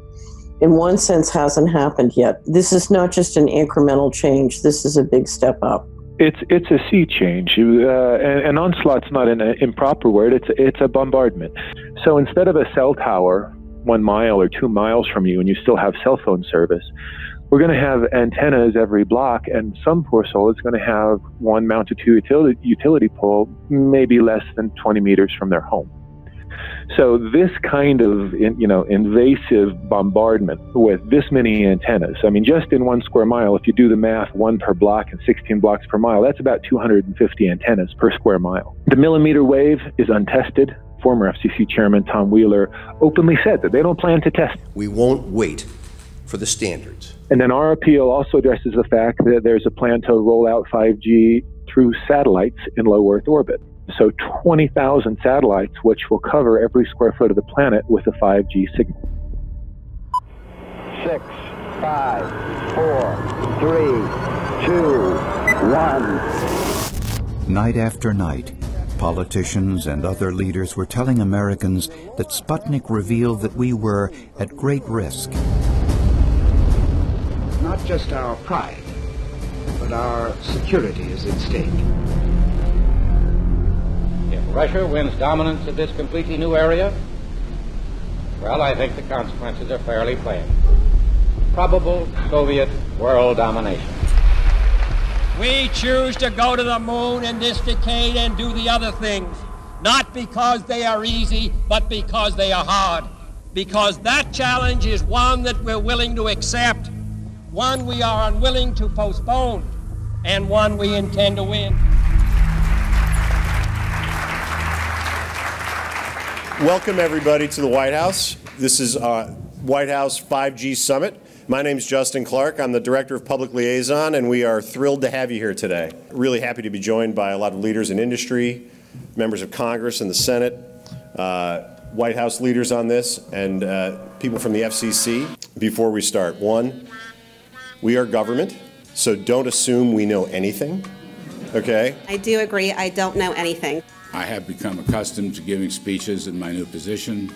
in one sense hasn't happened yet. This is not just an incremental change. This is a big step up. It's a sea change. An onslaught's not an improper word. It's a bombardment. So instead of a cell tower 1 mile or 2 miles from you and you still have cell phone service, we're going to have antennas every block, and some poor soul is going to have one mounted to a utility pole maybe less than 20 meters from their home. So this kind of, invasive bombardment with this many antennas, just in 1 square mile, if you do the math, 1 per block and 16 blocks per mile, that's about 250 antennas per square mile. The millimeter wave is untested. Former FCC Chairman Tom Wheeler openly said that they don't plan to test. We won't wait for the standards. And then our appeal also addresses the fact that there's a plan to roll out 5G through satellites in low Earth orbit. So 20,000 satellites, which will cover every square foot of the planet with a 5G signal. 6, 5, 4, 3, 2, 1. Night after night, politicians and other leaders were telling Americans that Sputnik revealed that we were at great risk. Not just our pride, but our security is at stake. If Russia wins dominance of this completely new area, well, I think the consequences are fairly plain. Probable Soviet world domination. We choose to go to the moon in this decade and do the other things, not because they are easy, but because they are hard. Because that challenge is one that we're willing to accept, one we are unwilling to postpone, and one we intend to win. Welcome, everybody, to the White House. This is White House 5G Summit. My name is Justin Clark. I'm the Director of Public Liaison, and we are thrilled to have you here today. Really happy to be joined by a lot of leaders in industry, members of Congress and the Senate, White House leaders on this, and people from the FCC. Before we start, one, we are government, so don't assume we know anything, okay? I do agree, I don't know anything. I have become accustomed to giving speeches in my new position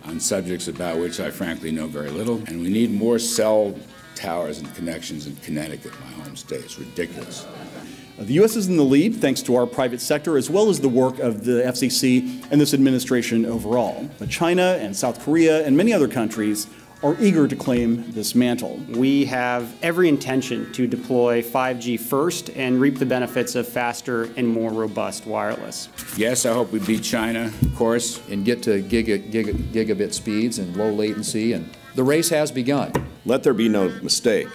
on subjects about which I frankly know very little, and we need more cell towers and connections in Connecticut, my home state. It's ridiculous. The U.S. is in the lead thanks to our private sector as well as the work of the FCC and this administration overall. But China and South Korea and many other countries are eager to claim this mantle. We have every intention to deploy 5G first and reap the benefits of faster and more robust wireless. Yes, I hope we beat China, of course. And get to gigabit speeds and low latency, and the race has begun. Let there be no mistake.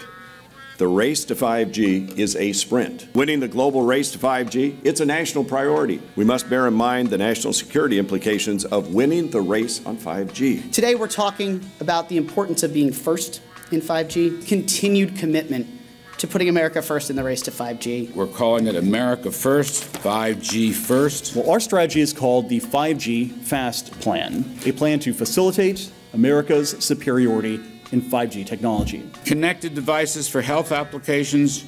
The race to 5G is a sprint. Winning the global race to 5G, it's a national priority. We must bear in mind the national security implications of winning the race on 5G. Today we're talking about the importance of being first in 5G, continued commitment to putting America first in the race to 5G. We're calling it America First, 5G First. Well, our strategy is called the 5G FAST Plan, a plan to facilitate America's superiority in 5G technology. Connected devices for health applications,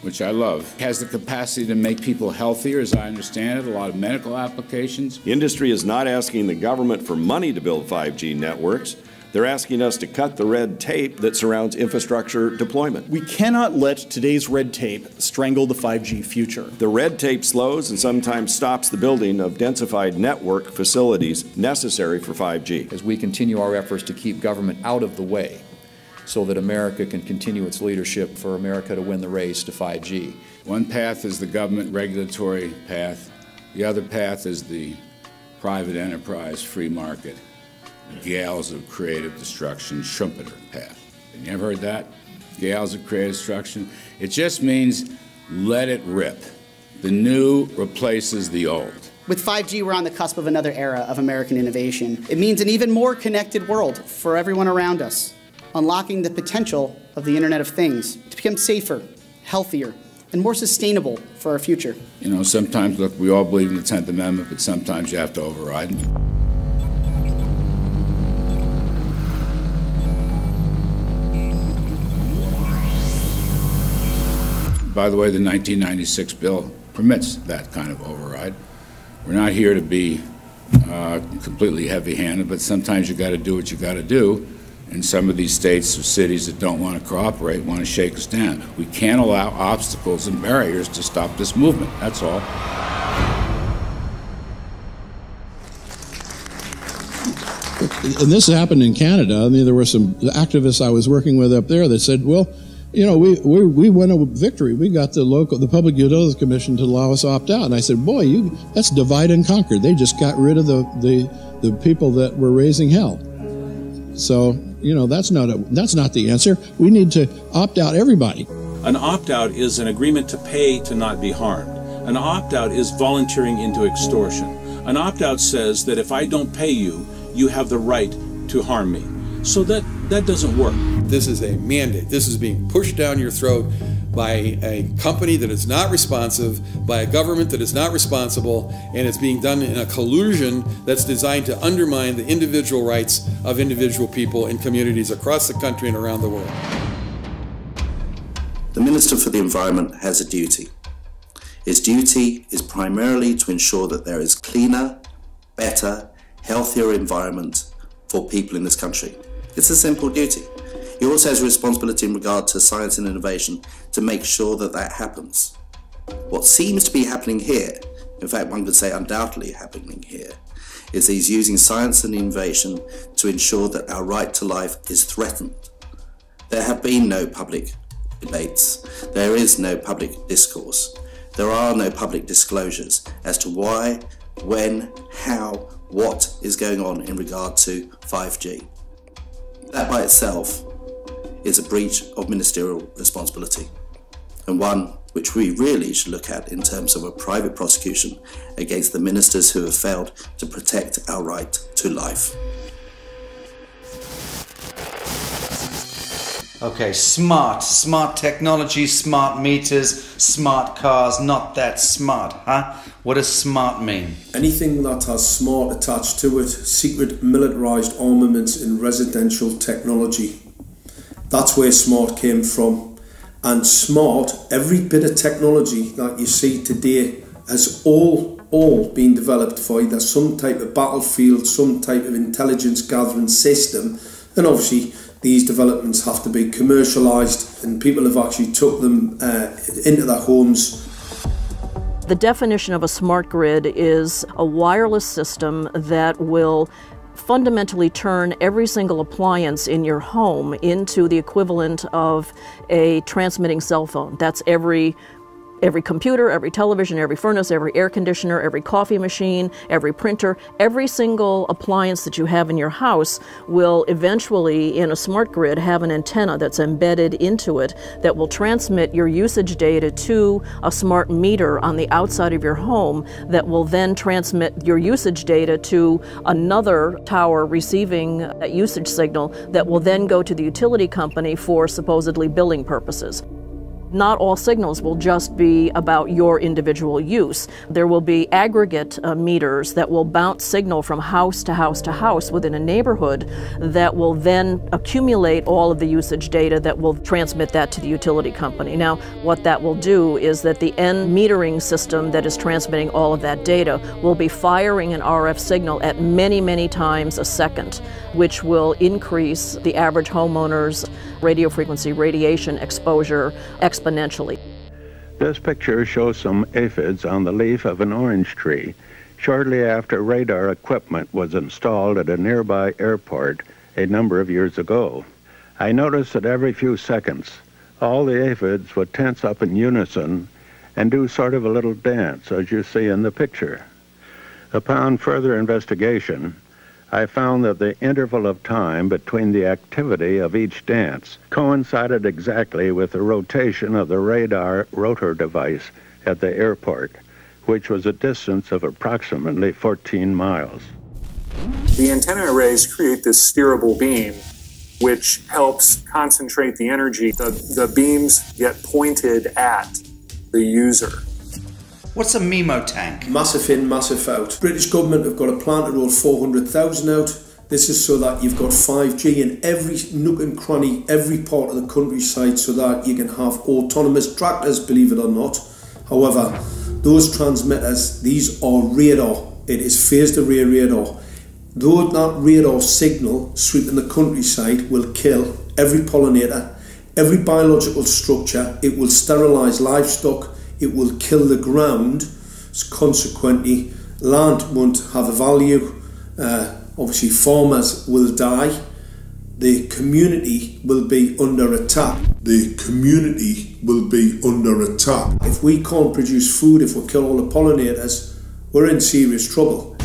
which I love, has the capacity to make people healthier, as I understand it, a lot of medical applications. Industry is not asking the government for money to build 5G networks. They're asking us to cut the red tape that surrounds infrastructure deployment. We cannot let today's red tape strangle the 5G future. The red tape slows and sometimes stops the building of densified network facilities necessary for 5G. As we continue our efforts to keep government out of the way, so that America can continue its leadership for America to win the race to 5G. One path is the government regulatory path. The other path is the private enterprise free market, gales of creative destruction Schumpeter path. Have you ever heard that? Gales of creative destruction? It just means let it rip. The new replaces the old. With 5G, we're on the cusp of another era of American innovation. It means an even more connected world for everyone around us, unlocking the potential of the Internet of Things to become safer, healthier, and more sustainable for our future. You know, sometimes, look, we all believe in the 10th Amendment, but sometimes you have to override it. By the way, the 1996 bill permits that kind of override. We're not here to be completely heavy-handed, but sometimes you got to do what you got to do. And some of these states or cities that don't want to cooperate want to shake us down. We can't allow obstacles and barriers to stop this movement. That's all. And this happened in Canada. I mean, there were some activists I was working with up there that said, well, you know, we won a victory. We got the Public Utilities Commission to allow us to opt out. And I said, boy, that's divide and conquer. They just got rid of the people that were raising hell. So, you know, that's not the answer. We need to opt out everybody. An opt-out is an agreement to pay to not be harmed. An opt-out is volunteering into extortion. An opt-out says that if I don't pay you, you have the right to harm me. So that doesn't work. This is a mandate. This is being pushed down your throat by a company that is not responsive, by a government that is not responsible, and it's being done in a collusion that's designed to undermine the individual rights of individual people in communities across the country and around the world. The Minister for the Environment has a duty. His duty is primarily to ensure that there is cleaner, better, healthier environment for people in this country. It's a simple duty. He also has a responsibility in regard to science and innovation to make sure that that happens. What seems to be happening here, in fact one could say undoubtedly happening here, is he's using science and innovation to ensure that our right to life is threatened. There have been no public debates. There is no public discourse. There are no public disclosures as to why, when, how, what is going on in regard to 5G. That by itself is a breach of ministerial responsibility, and one which we really should look at in terms of a private prosecution against the ministers who have failed to protect our right to life. Okay, smart technology, smart meters, smart cars, not that smart, huh? What does smart mean? Anything that has smart attached to it, secret militarised armaments in residential technology. That's where smart came from. And smart, every bit of technology that you see today has all been developed for either some type of battlefield, some type of intelligence gathering system, and obviously these developments have to be commercialised, and people have actually took them into their homes. The definition of a smart grid is a wireless system that will fundamentally turn every single appliance in your home into the equivalent of a transmitting cell phone. That's every computer, every television, every furnace, every air conditioner, every coffee machine, every printer, every single appliance that you have in your house will eventually, in a smart grid, have an antenna that's embedded into it that will transmit your usage data to a smart meter on the outside of your home that will then transmit your usage data to another tower receiving that usage signal that will then go to the utility company for supposedly billing purposes. Not all signals will just be about your individual use. There will be aggregate meters that will bounce signal from house to house to house within a neighborhood that will then accumulate all of the usage data that will transmit that to the utility company. Now, what that will do is that the end metering system that is transmitting all of that data will be firing an RF signal at many, many times a second, which will increase the average homeowner's radio frequency radiation exposure exponentially. This picture shows some aphids on the leaf of an orange tree shortly after radar equipment was installed at a nearby airport a number of years ago. I noticed that every few seconds, all the aphids would tense up in unison and do sort of a little dance, as you see in the picture. Upon further investigation, I found that the interval of time between the activity of each dance coincided exactly with the rotation of the radar rotor device at the airport, which was a distance of approximately 14 miles. The antenna arrays create this steerable beam, which helps concentrate the energy. The beams get pointed at the user. What's a MIMO tank? Massive in, massive out. British government have got a plan to roll 400,000 out. This is so that you've got 5G in every nook and cranny, every part of the countryside, so that you can have autonomous tractors, believe it or not. However, those transmitters, these are radar. It is phased array radar. Though that radar signal sweeping the countryside will kill every pollinator, every biological structure, it will sterilise livestock, it will kill the ground, so consequently land won't have a value, obviously farmers will die, the community will be under attack. The community will be under attack. If we can't produce food, if we kill all the pollinators, we're in serious trouble.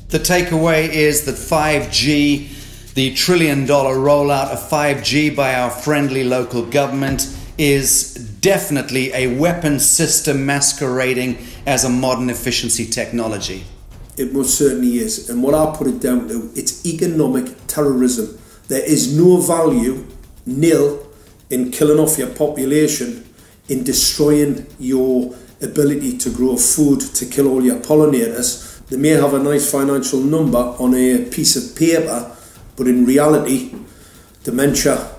The takeaway is that 5G, the $1 trillion rollout of 5G by our friendly local government, is definitely a weapon system masquerading as a modern efficiency technology. It most certainly is, and what I put it down to, it's economic terrorism. There is no value, nil, in killing off your population, in destroying your ability to grow food, to kill all your pollinators. They may have a nice financial number on a piece of paper, but in reality, dementia,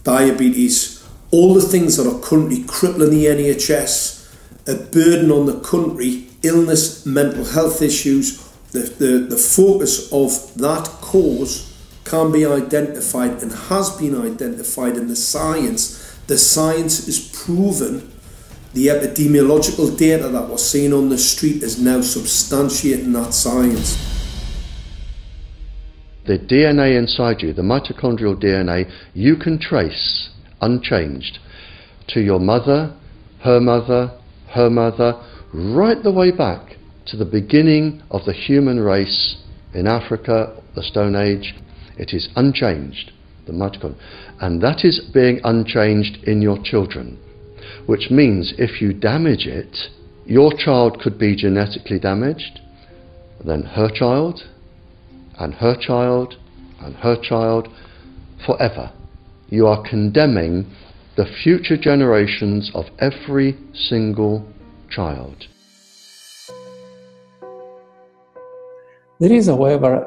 diabetes, all the things that are currently crippling the NHS, a burden on the country, illness, mental health issues, the focus of that cause can be identified and has been identified in the science. The science is proven. The epidemiological data that we're seeing on the street is now substantiating that science. The DNA inside you, the mitochondrial DNA, you can trace unchanged to your mother, her mother, her mother, right the way back to the beginning of the human race in Africa, the Stone Age. It is unchanged, the mitochondria, and that is being unchanged in your children, which means if you damage it, your child could be genetically damaged, then her child, and her child, and her child, forever. You are condemning the future generations of every single child. There is, however,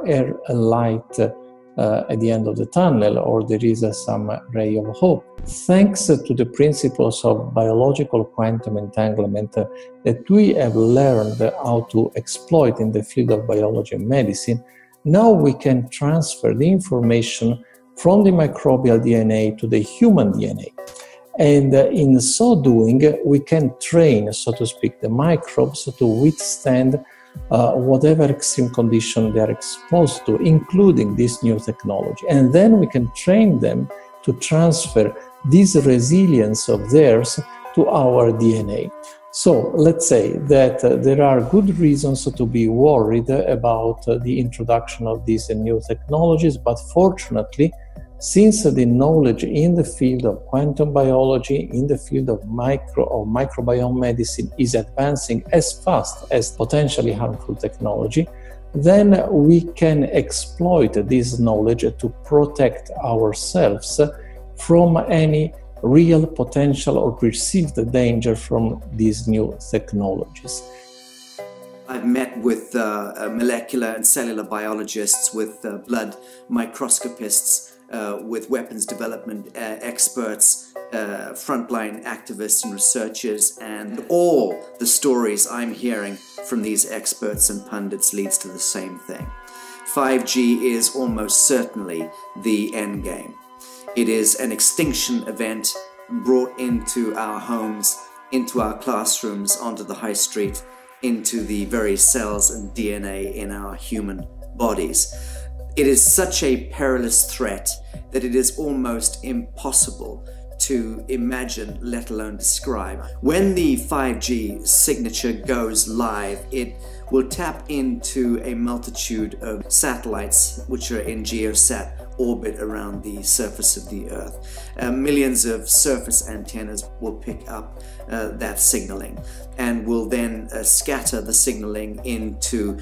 a light at the end of the tunnel, or there is some ray of hope. Thanks to the principles of biological quantum entanglement that we have learned how to exploit in the field of biology and medicine, now we can transfer the information from the microbial DNA to the human DNA. And in so doing, we can train, so to speak, the microbes to withstand whatever extreme condition they are exposed to, including this new technology. And then we can train them to transfer this resilience of theirs to our DNA. So let's say that there are good reasons to be worried about the introduction of these new technologies, but fortunately, since the knowledge in the field of quantum biology, in the field of microbiome medicine is advancing as fast as potentially harmful technology, then we can exploit this knowledge to protect ourselves from any real potential or perceived danger from these new technologies. I've met with molecular and cellular biologists, with blood microscopists, with weapons development experts, frontline activists and researchers, and all the stories I'm hearing from these experts and pundits leads to the same thing. 5G is almost certainly the end game. It is an extinction event brought into our homes, into our classrooms, onto the high street, into the very cells and DNA in our human bodies. It is such a perilous threat that it is almost impossible to imagine, let alone describe. When the 5G signature goes live, it will tap into a multitude of satellites which are in geosat orbit around the surface of the Earth. Millions of surface antennas will pick up that signaling and will then scatter the signaling into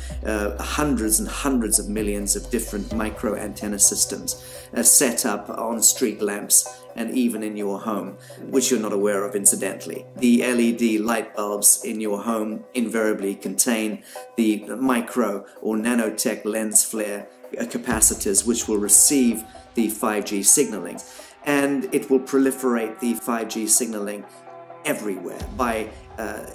hundreds and hundreds of millions of different micro antenna systems set up on street lamps and even in your home, which you're not aware of incidentally. The LED light bulbs in your home invariably contain the micro or nanotech lens flare capacitors which will receive the 5G signaling, and it will proliferate the 5G signaling everywhere by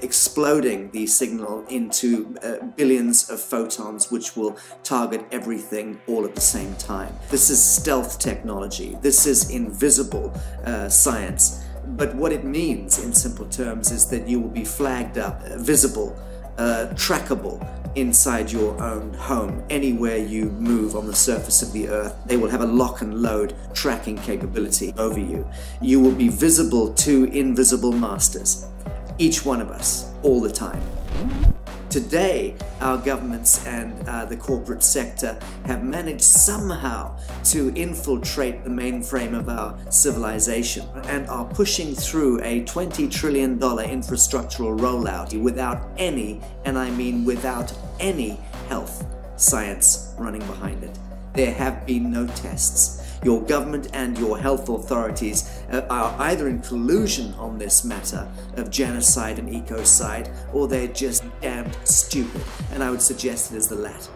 exploding the signal into billions of photons which will target everything all at the same time. This is stealth technology. This is invisible science. But what it means in simple terms is that you will be flagged up, visible, trackable inside your own home. Anywhere you move on the surface of the Earth, they will have a lock and load tracking capability over you. You will be visible to invisible masters, each one of us, all the time. Today, our governments and the corporate sector have managed somehow to infiltrate the mainframe of our civilization and are pushing through a $20 trillion infrastructural rollout without any, and I mean without any, health science running behind it. There have been no tests. Your government and your health authorities are either in collusion on this matter of genocide and ecocide, or they're just damned stupid, and I would suggest it is the latter.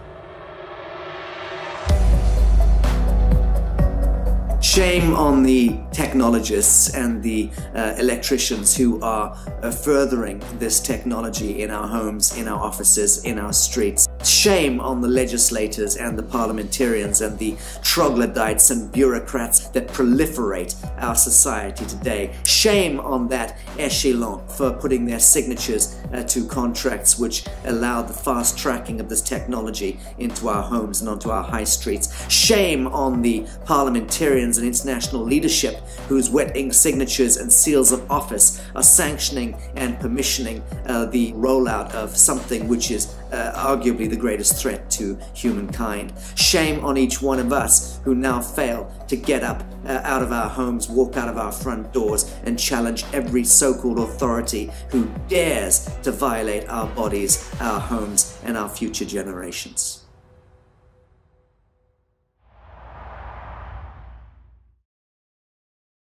Shame on the technologists and the electricians who are furthering this technology in our homes, in our offices, in our streets. Shame on the legislators and the parliamentarians and the troglodytes and bureaucrats that proliferate our society today. Shame on that echelon for putting their signatures to contracts which allow the fast tracking of this technology into our homes and onto our high streets. Shame on the parliamentarians and international leadership whose wet ink signatures and seals of office are sanctioning and permissioning the rollout of something which is arguably the greatest threat to humankind. Shame on each one of us who now fail to get up out of our homes, walk out of our front doors and challenge every so-called authority who dares to violate our bodies, our homes and our future generations.